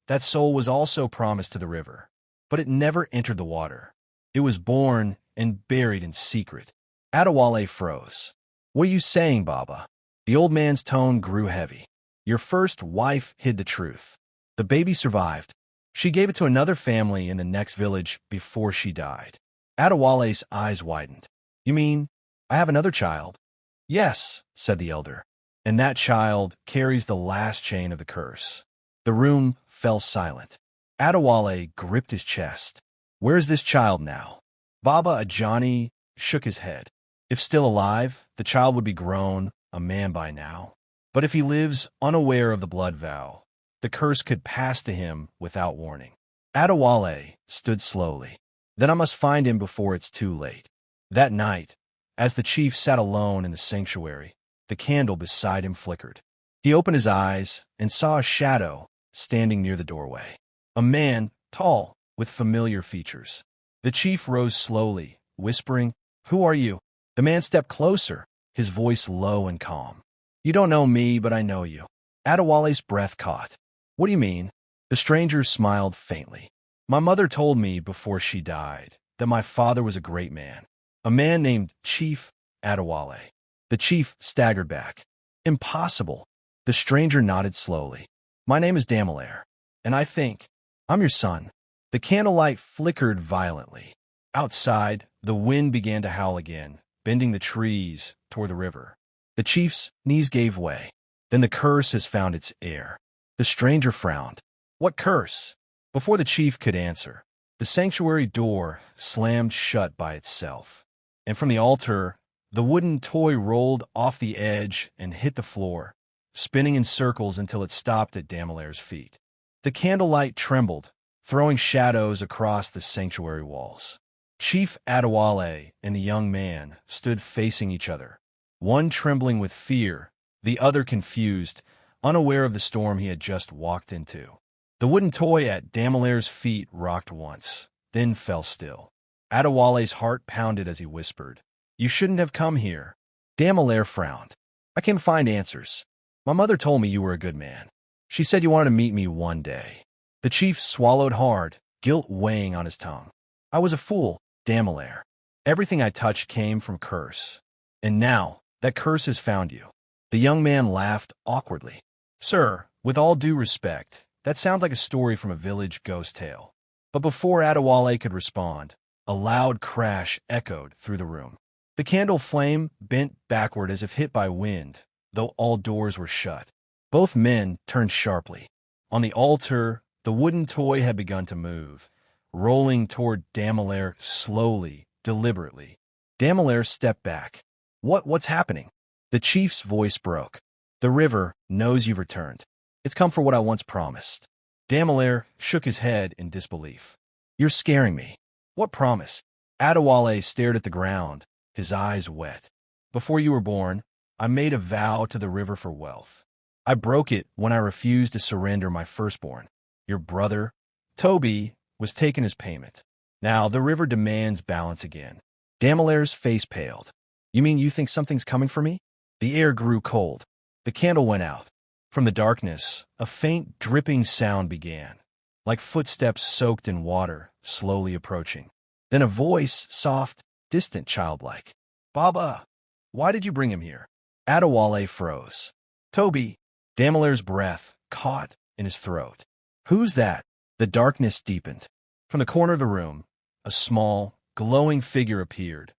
That soul was also promised to the river, but it never entered the water. It was born and buried in secret." Adewale froze. "What are you saying, Baba?" The old man's tone grew heavy. "Your first wife hid the truth. The baby survived. She gave it to another family in the next village before she died." Adewale's eyes widened. "You mean I have another child?" "Yes," said the elder. "And that child carries the last chain of the curse." The room fell silent. Adewale gripped his chest. "Where is this child now?" Baba Ajani shook his head. "If still alive, the child would be grown, a man by now. But if he lives unaware of the blood vow, the curse could pass to him without warning." Adewale stood slowly. "Then I must find him before it's too late." That night, as the chief sat alone in the sanctuary, the candle beside him flickered. He opened his eyes and saw a shadow standing near the doorway. A man, tall, with familiar features. The chief rose slowly, whispering, "Who are you?" The man stepped closer, his voice low and calm. "You don't know me, but I know you." Adewale's breath caught. "What do you mean?" The stranger smiled faintly. "My mother told me before she died that my father was a great man, a man named Chief Adewale." The chief staggered back. "Impossible." The stranger nodded slowly. "My name is Damelair, and I think I'm your son." The candlelight flickered violently. Outside, the wind began to howl again, bending the trees toward the river. The chief's knees gave way. "Then the curse has found its heir." The stranger frowned. "What curse?" Before the chief could answer, the sanctuary door slammed shut by itself, and from the altar, the wooden toy rolled off the edge and hit the floor, spinning in circles until it stopped at Damelair's feet. The candlelight trembled, throwing shadows across the sanctuary walls. Chief Adewale and the young man stood facing each other, one trembling with fear, the other confused, unaware of the storm he had just walked into. The wooden toy at Damelair's feet rocked once, then fell still. Adewale's heart pounded as he whispered, "You shouldn't have come here." Damelair frowned. "I came to find answers. My mother told me you were a good man. She said you wanted to meet me one day." The chief swallowed hard, guilt weighing on his tongue. I was a fool, Damelaire. Everything I touched came from curse. And now, that curse has found you. The young man laughed awkwardly. Sir, with all due respect, that sounds like a story from a village ghost tale. But before Adewale could respond, a loud crash echoed through the room. The candle flame bent backward as if hit by wind, though all doors were shut. Both men turned sharply. On the altar, the wooden toy had begun to move, rolling toward Damelaire slowly, deliberately. Damelaire stepped back. What's happening? The chief's voice broke. The river knows you've returned. It's come for what I once promised. Damelaire shook his head in disbelief. You're scaring me. What promise? Adewale stared at the ground, his eyes wet. Before you were born, I made a vow to the river for wealth. I broke it when I refused to surrender my firstborn. Your brother, Toby, was taken as payment. Now the river demands balance again. Damelaire's face paled. You mean you think something's coming for me? The air grew cold. The candle went out. From the darkness, a faint dripping sound began, like footsteps soaked in water, slowly approaching. Then a voice, soft, distant, childlike. Baba, why did you bring him here? Adewale froze. Toby, Damelaire's breath caught in his throat. Who's that? The darkness deepened. From the corner of the room, a small, glowing figure appeared.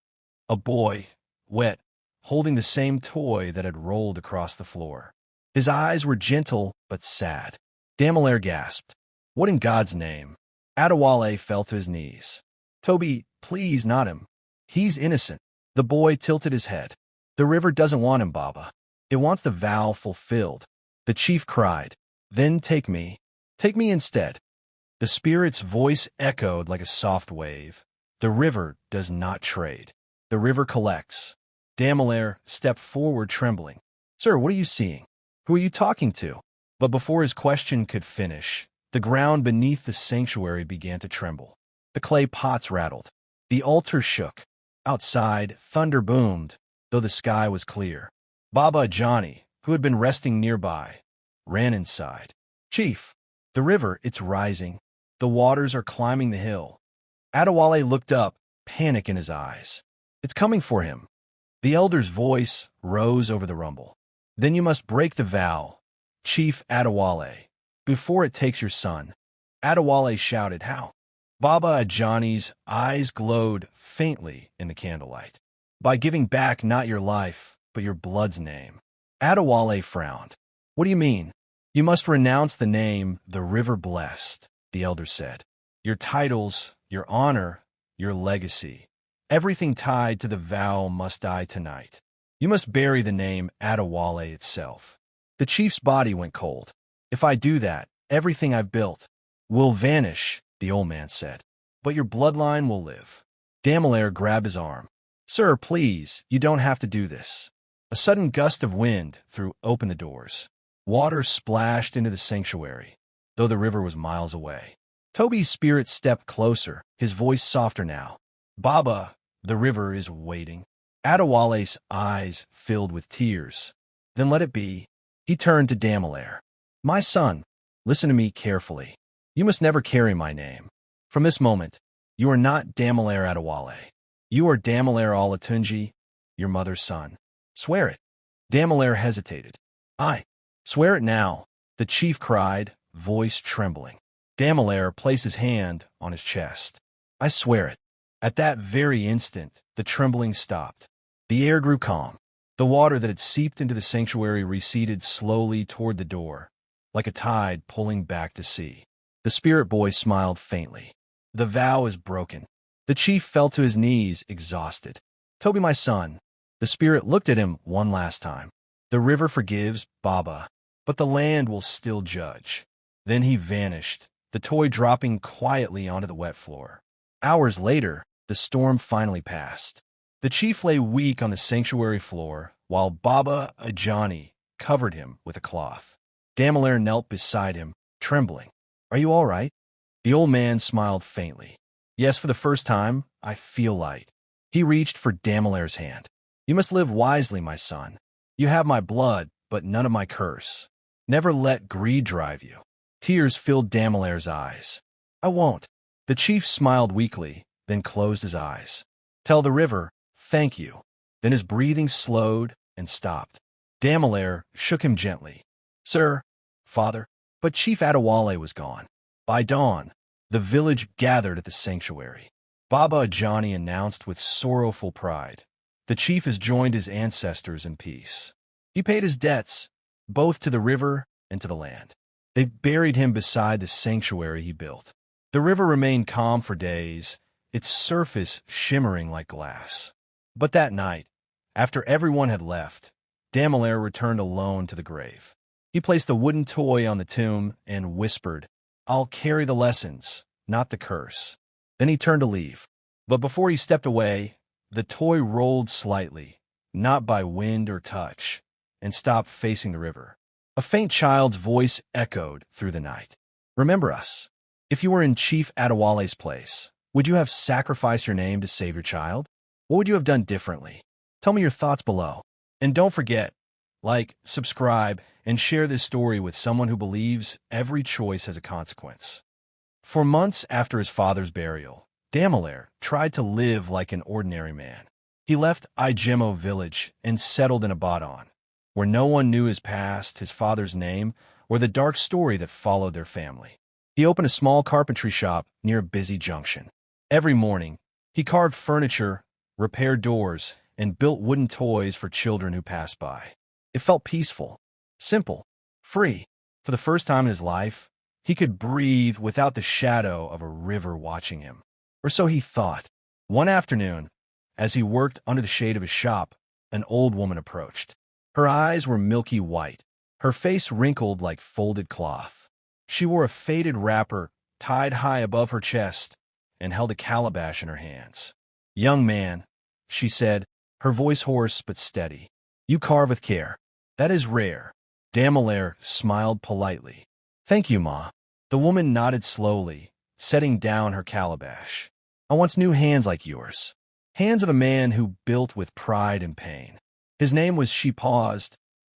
A boy, wet, holding the same toy that had rolled across the floor. His eyes were gentle but sad. Damelaire gasped. What in God's name? Adewale fell to his knees. Toby, please, not him. He's innocent. The boy tilted his head. The river doesn't want him, Baba. It wants the vow fulfilled. The chief cried. Then take me. Take me instead. The spirit's voice echoed like a soft wave. The river does not trade. The river collects. Damelaire stepped forward trembling. Sir, what are you seeing? Who are you talking to? But before his question could finish, the ground beneath the sanctuary began to tremble. The clay pots rattled. The altar shook. Outside, thunder boomed, though the sky was clear. Baba Johnny, who had been resting nearby, ran inside. Chief, the river, it's rising. The waters are climbing the hill. Adewale looked up, panic in his eyes. It's coming for him. The elder's voice rose over the rumble. Then you must break the vow, Chief Adewale, before it takes your son. Adewale shouted, How? Baba Ajani's eyes glowed faintly in the candlelight. By giving back not your life, but your blood's name. Adewale frowned. What do you mean? You must renounce the name the river blessed, the elder said. Your titles, your honor, your legacy. Everything tied to the vow must die tonight. You must bury the name Adewale itself. The chief's body went cold. If I do that, everything I've built will vanish, the old man said. But your bloodline will live. Damelaire grabbed his arm. Sir, please, you don't have to do this. A sudden gust of wind threw open the doors. Water splashed into the sanctuary, though the river was miles away. Toby's spirit stepped closer, his voice softer now. Baba, the river is waiting. Adewale's eyes filled with tears. Then let it be. He turned to Damelaire. My son, listen to me carefully. You must never carry my name. From this moment, you are not Damelaire Adewale. You are Damelaire Olatunji, your mother's son. Swear it. Damelaire hesitated. I swear it now, the chief cried, voice trembling. Damelaire placed his hand on his chest. I swear it. At that very instant, the trembling stopped. The air grew calm. The water that had seeped into the sanctuary receded slowly toward the door, like a tide pulling back to sea. The spirit boy smiled faintly. The vow is broken. The chief fell to his knees, exhausted. Toby, my son. The spirit looked at him one last time. The river forgives, Baba, but the land will still judge. Then he vanished, the toy dropping quietly onto the wet floor. Hours later, the storm finally passed. The chief lay weak on the sanctuary floor, while Baba Ajani covered him with a cloth. Damelaire knelt beside him, trembling. Are you all right? The old man smiled faintly. Yes, for the first time, I feel light. He reached for Damelaire's hand. You must live wisely, my son. You have my blood, but none of my curse. Never let greed drive you. Tears filled Damelaire's eyes. I won't. The chief smiled weakly, then closed his eyes. Tell the river, thank you. Then his breathing slowed and stopped. Damelaire shook him gently. Sir, father. But Chief Adewale was gone. By dawn, the village gathered at the sanctuary. Baba Ajani announced with sorrowful pride. The chief has joined his ancestors in peace. He paid his debts, both to the river and to the land. They buried him beside the sanctuary he built. The river remained calm for days, its surface shimmering like glass. But that night, after everyone had left, Damelaire returned alone to the grave. He placed a wooden toy on the tomb and whispered, I'll carry the lessons, not the curse. Then he turned to leave. But before he stepped away, the toy rolled slightly, not by wind or touch, and stopped facing the river. A faint child's voice echoed through the night. Remember us. If you were in Chief Adewale's place, would you have sacrificed your name to save your child? What would you have done differently? Tell me your thoughts below. And don't forget, like, subscribe, and share this story with someone who believes every choice has a consequence. For months after his father's burial, Damelaire tried to live like an ordinary man. He left Ijemo village and settled in Abadan, where no one knew his past, his father's name, or the dark story that followed their family. He opened a small carpentry shop near a busy junction. Every morning, he carved furniture, repaired doors, and built wooden toys for children who passed by. It felt peaceful, simple, free. For the first time in his life, he could breathe without the shadow of a river watching him. Or so he thought. One afternoon, as he worked under the shade of his shop, an old woman approached. Her eyes were milky white, her face wrinkled like folded cloth. She wore a faded wrapper tied high above her chest and held a calabash in her hands. Young man, she said, her voice hoarse but steady. You carve with care. That is rare. Damelaire smiled politely. Thank you, Ma. The woman nodded slowly, setting down her calabash. I once knew hands like yours. Hands of a man who built with pride and pain. His name was She paused,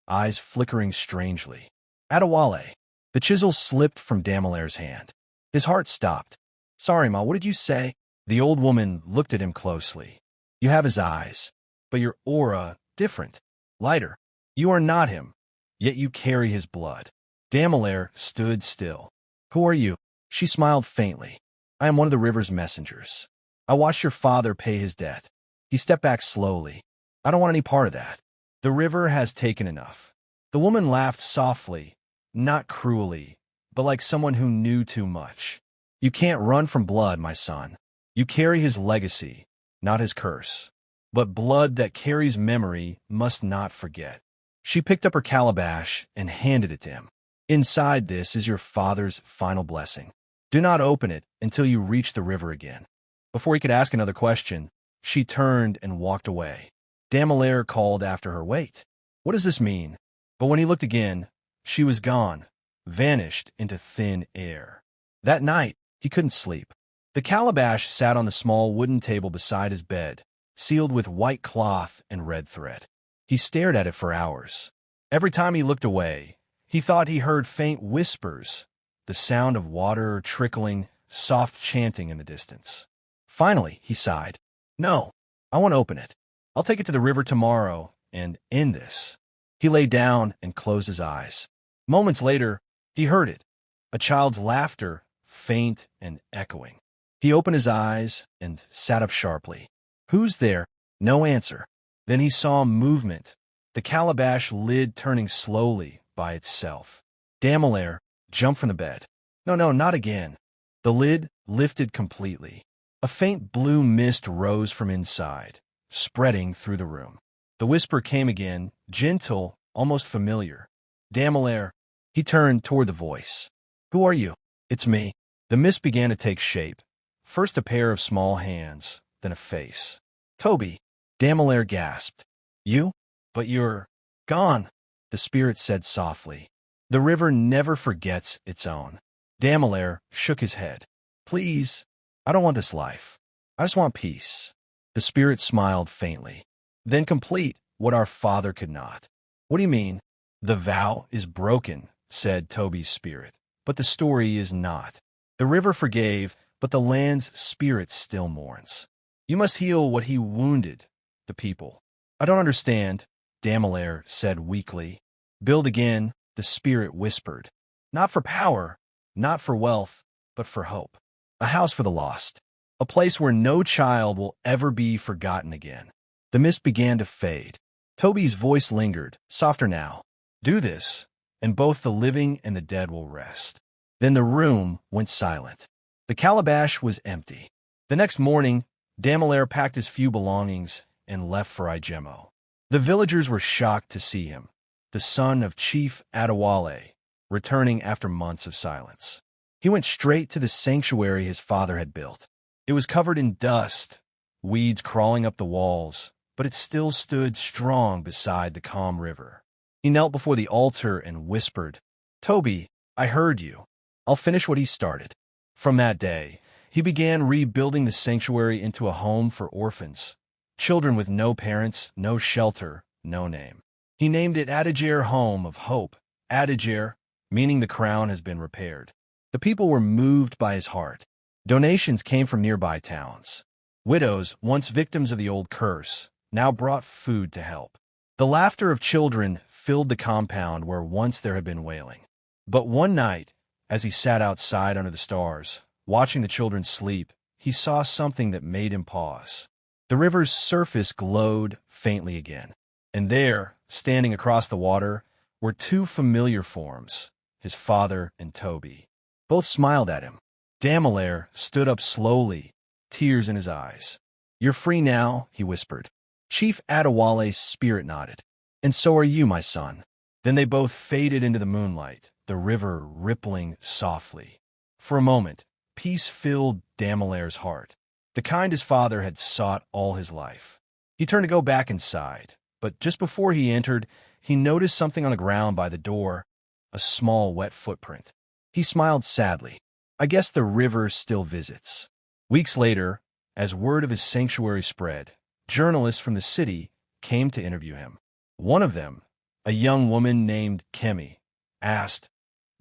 eyes flickering strangely. Adewale. The chisel slipped from Damelaire's hand. His heart stopped. Sorry, Ma, what did you say? The old woman looked at him closely. You have his eyes, but your aura different, lighter. You are not him, yet you carry his blood. Damelaire stood still. Who are you? She smiled faintly. I am one of the river's messengers. I watched your father pay his debt. He stepped back slowly. I don't want any part of that. The river has taken enough. The woman laughed softly, not cruelly, but like someone who knew too much. You can't run from blood, my son. You carry his legacy, not his curse. But blood that carries memory must not forget. She picked up her calabash and handed it to him. Inside this is your father's final blessing. Do not open it until you reach the river again. Before he could ask another question, she turned and walked away. Damelaire called after her, Wait, what does this mean? But when he looked again, she was gone, vanished into thin air. That night, he couldn't sleep. The calabash sat on the small wooden table beside his bed, sealed with white cloth and red thread. He stared at it for hours. Every time he looked away, he thought he heard faint whispers, the sound of water trickling, soft chanting in the distance. Finally, he sighed. No, I won't open it. I'll take it to the river tomorrow and end this. He lay down and closed his eyes. Moments later, he heard it, a child's laughter, faint and echoing. He opened his eyes and sat up sharply. Who's there? No answer. Then he saw movement, the calabash lid turning slowly by itself. Damelaire jumped from the bed. No, not again. The lid lifted completely. A faint blue mist rose from inside, spreading through the room. The whisper came again, gentle, almost familiar. Damelaire. He turned toward the voice. Who are you? It's me. The mist began to take shape. First a pair of small hands, then a face. Toby. Damelaire gasped. You? But you're gone, the spirit said softly. The river never forgets its own. Damelaire shook his head. Please, I don't want this life. I just want peace. The spirit smiled faintly. Then complete what our father could not. What do you mean? The vow is broken, said Toby's spirit, but the story is not. The river forgave, but the land's spirit still mourns. You must heal what he wounded, the people. I don't understand, Damelair said weakly. Build again, the spirit whispered. Not for power, not for wealth, but for hope. A house for the lost. A place where no child will ever be forgotten again. The mist began to fade. Toby's voice lingered, softer now. Do this, and both the living and the dead will rest. Then the room went silent. The calabash was empty. The next morning, Damelair packed his few belongings and left for Igemo. The villagers were shocked to see him, the son of Chief Adewale, returning after months of silence. He went straight to the sanctuary his father had built. It was covered in dust, weeds crawling up the walls, but it still stood strong beside the calm river. He knelt before the altar and whispered, Toby, I heard you. I'll finish what he started. From that day, he began rebuilding the sanctuary into a home for orphans, children with no parents, no shelter, no name. He named it Adegir Home of Hope, Adegir, meaning the crown has been repaired. The people were moved by his heart. Donations came from nearby towns. Widows, once victims of the old curse, now brought food to help. The laughter of children filled the compound where once there had been wailing. But one night, as he sat outside under the stars, watching the children sleep, he saw something that made him pause. The river's surface glowed faintly again, and there, standing across the water, were two familiar forms, his father and Toby. Both smiled at him. Damelair stood up slowly, tears in his eyes. You're free now, he whispered. Chief Adewale's spirit nodded. And so are you, my son. Then they both faded into the moonlight, the river rippling softly. For a moment, peace filled Damelair's heart, the kind his father had sought all his life. He turned to go back inside, but just before he entered, he noticed something on the ground by the door, a small wet footprint. He smiled sadly. I guess the river still visits. Weeks later, as word of his sanctuary spread, journalists from the city came to interview him. One of them, a young woman named Kemi, asked,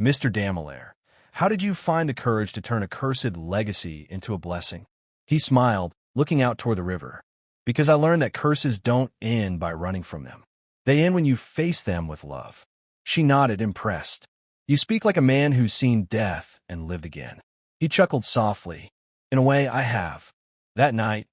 Mr. Damelair, how did you find the courage to turn a cursed legacy into a blessing? He smiled, looking out toward the river. Because I learned that curses don't end by running from them. They end when you face them with love. She nodded, impressed. You speak like a man who's seen death and lived again. He chuckled softly. In a way, I have. That night,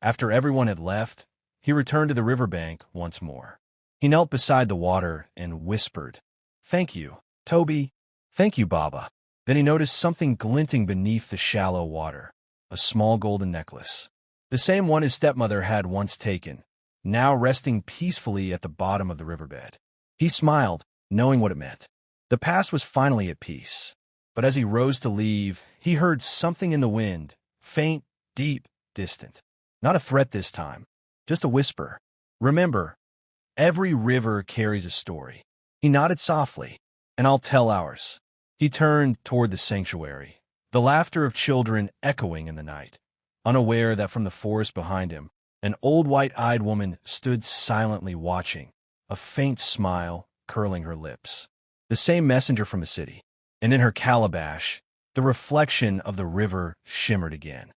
after everyone had left, he returned to the riverbank once more. He knelt beside the water and whispered, Thank you, Toby. Thank you, Baba. Then he noticed something glinting beneath the shallow water, a small golden necklace. The same one his stepmother had once taken, now resting peacefully at the bottom of the riverbed. He smiled, knowing what it meant. The past was finally at peace. But as he rose to leave, he heard something in the wind, faint, deep, distant. Not a threat this time, just a whisper. Remember, every river carries a story. He nodded softly, and I'll tell ours. He turned toward the sanctuary, the laughter of children echoing in the night, unaware that from the forest behind him, an old white-eyed woman stood silently watching, a faint smile curling her lips. The same messenger from the city, and in her calabash, the reflection of the river shimmered again.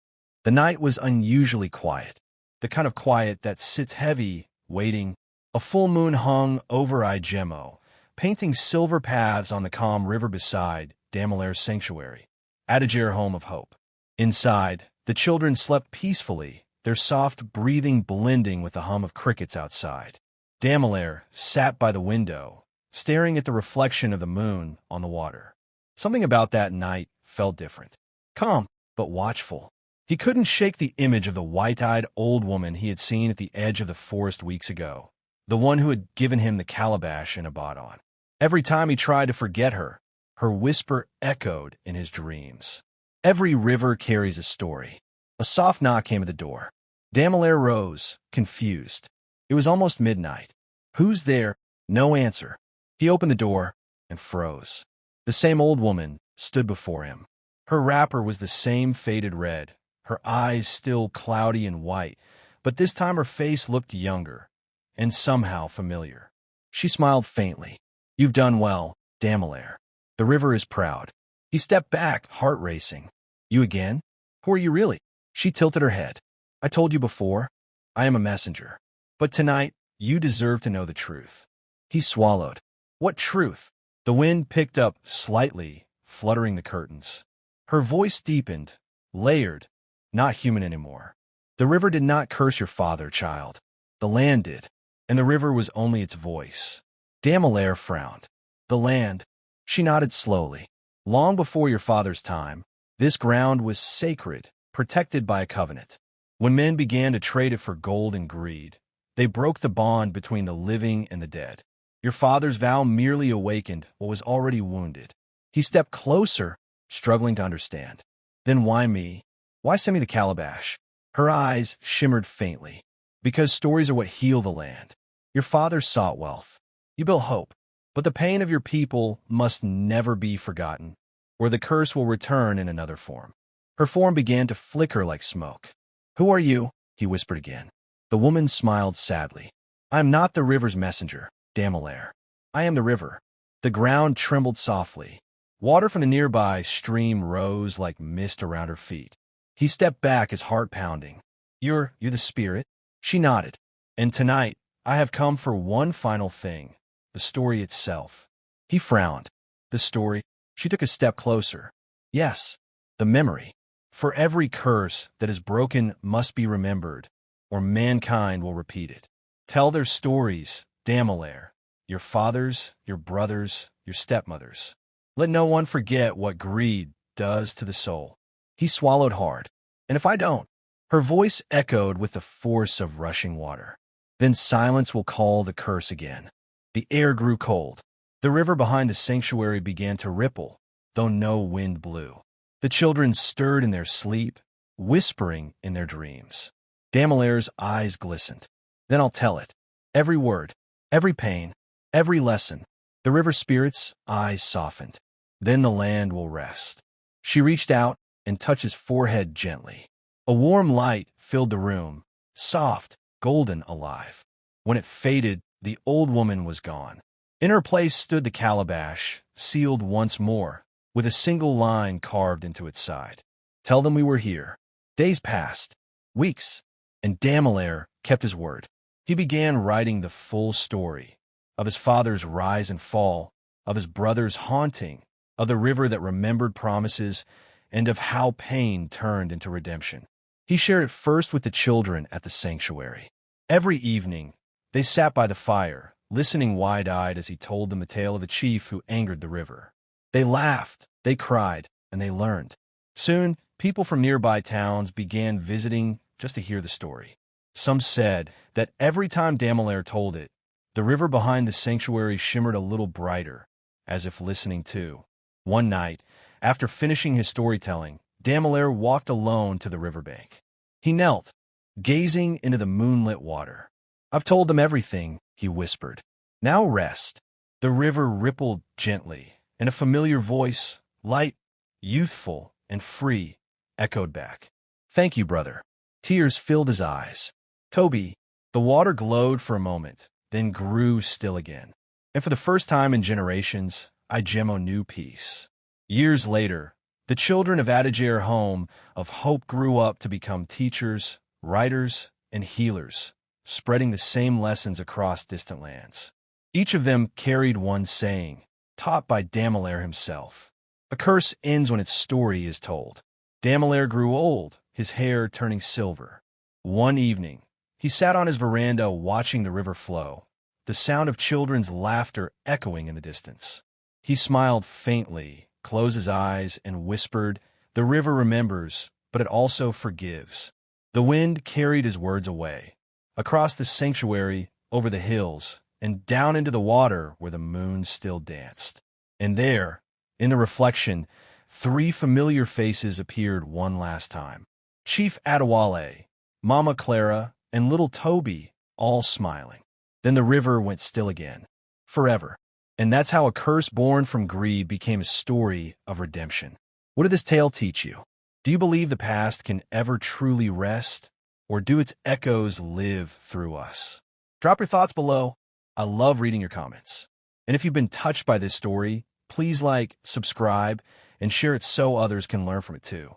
The night was unusually quiet, the kind of quiet that sits heavy, waiting. A full moon hung over Igemo, painting silver paths on the calm river beside Damelair's sanctuary, Adegir Home of Hope. Inside, the children slept peacefully, their soft breathing blending with the hum of crickets outside. Damelair sat by the window, staring at the reflection of the moon on the water. Something about that night felt different. Calm, but watchful. He couldn't shake the image of the white-eyed old woman he had seen at the edge of the forest weeks ago, the one who had given him the calabash and a on. Every time he tried to forget her, her whisper echoed in his dreams. Every river carries a story. A soft knock came at the door. Damelair rose, confused. It was almost midnight. Who's there? No answer. He opened the door and froze. The same old woman stood before him. Her wrapper was the same faded red, her eyes still cloudy and white, but this time her face looked younger and somehow familiar. She smiled faintly. You've done well, Damelair. The river is proud. He stepped back, heart racing. You again? Who are you really? She tilted her head. I told you before, I am a messenger. But tonight, you deserve to know the truth. He swallowed. What truth? The wind picked up slightly, fluttering the curtains. Her voice deepened, layered, not human anymore. The river did not curse your father, child. The land did, and the river was only its voice. Damelaire frowned. The land. She nodded slowly. Long before your father's time, this ground was sacred, protected by a covenant. When men began to trade it for gold and greed, they broke the bond between the living and the dead. Your father's vow merely awakened what was already wounded. He stepped closer, struggling to understand. Then why me? Why send me the calabash? Her eyes shimmered faintly. Because stories are what heal the land. Your father sought wealth. You built hope. But the pain of your people must never be forgotten, or the curse will return in another form. Her form began to flicker like smoke. Who are you? He whispered again. The woman smiled sadly. I am not the river's messenger, Damelaire. I am the river. The ground trembled softly. Water from the nearby stream rose like mist around her feet. He stepped back, his heart pounding. You're the spirit? She nodded. And tonight, I have come for one final thing, the story itself. He frowned. The story? She took a step closer. Yes, the memory. For every curse that is broken must be remembered, or mankind will repeat it. Tell their stories, Damelaire. Your fathers, your brothers, your stepmothers. Let no one forget what greed does to the soul. He swallowed hard. And if I don't? Her voice echoed with the force of rushing water. Then silence will call the curse again. The air grew cold. The river behind the sanctuary began to ripple, though no wind blew. The children stirred in their sleep, whispering in their dreams. Damelaire's eyes glistened. Then I'll tell it. Every word, every pain, every lesson. The river spirit's eyes softened. Then the land will rest. She reached out and touched his forehead gently. A warm light filled the room, soft, golden, alive. When it faded, the old woman was gone. In her place stood the calabash, sealed once more, with a single line carved into its side. Tell them we were here. Days passed, weeks, and Damelaire kept his word. He began writing the full story of his father's rise and fall, of his brother's haunting, of the river that remembered promises, and of how pain turned into redemption. He shared it first with the children at the sanctuary. Every evening, they sat by the fire, listening wide-eyed as he told them the tale of the chief who angered the river. They laughed, they cried, and they learned. Soon, people from nearby towns began visiting just to hear the story. Some said that every time Damelaire told it, the river behind the sanctuary shimmered a little brighter, as if listening too. One night, after finishing his storytelling, Damelaire walked alone to the riverbank. He knelt, gazing into the moonlit water. I've told them everything, he whispered. Now rest. The river rippled gently, and a familiar voice, light, youthful, and free, echoed back. Thank you, brother. Tears filled his eyes. Toby, the water glowed for a moment, then grew still again. And for the first time in generations, Igemo knew peace. Years later, the children of Adager home of hope grew up to become teachers, writers, and healers, spreading the same lessons across distant lands. Each of them carried one saying, taught by Damelaire himself. A curse ends when its story is told. Damelaire grew old, his hair turning silver. One evening, he sat on his veranda watching the river flow, the sound of children's laughter echoing in the distance. He smiled faintly, closed his eyes, and whispered, the river remembers, but it also forgives. The wind carried his words away, across the sanctuary, over the hills, and down into the water where the moon still danced. And there, in the reflection, 3 familiar faces appeared one last time. Chief Adewale, Mama Clara, and little Toby, all smiling. Then the river went still again, forever. And that's how a curse born from greed became a story of redemption. What did this tale teach you? Do you believe the past can ever truly rest, or do its echoes live through us? Drop your thoughts below. I love reading your comments. And if you've been touched by this story, please like, subscribe, and share it so others can learn from it too.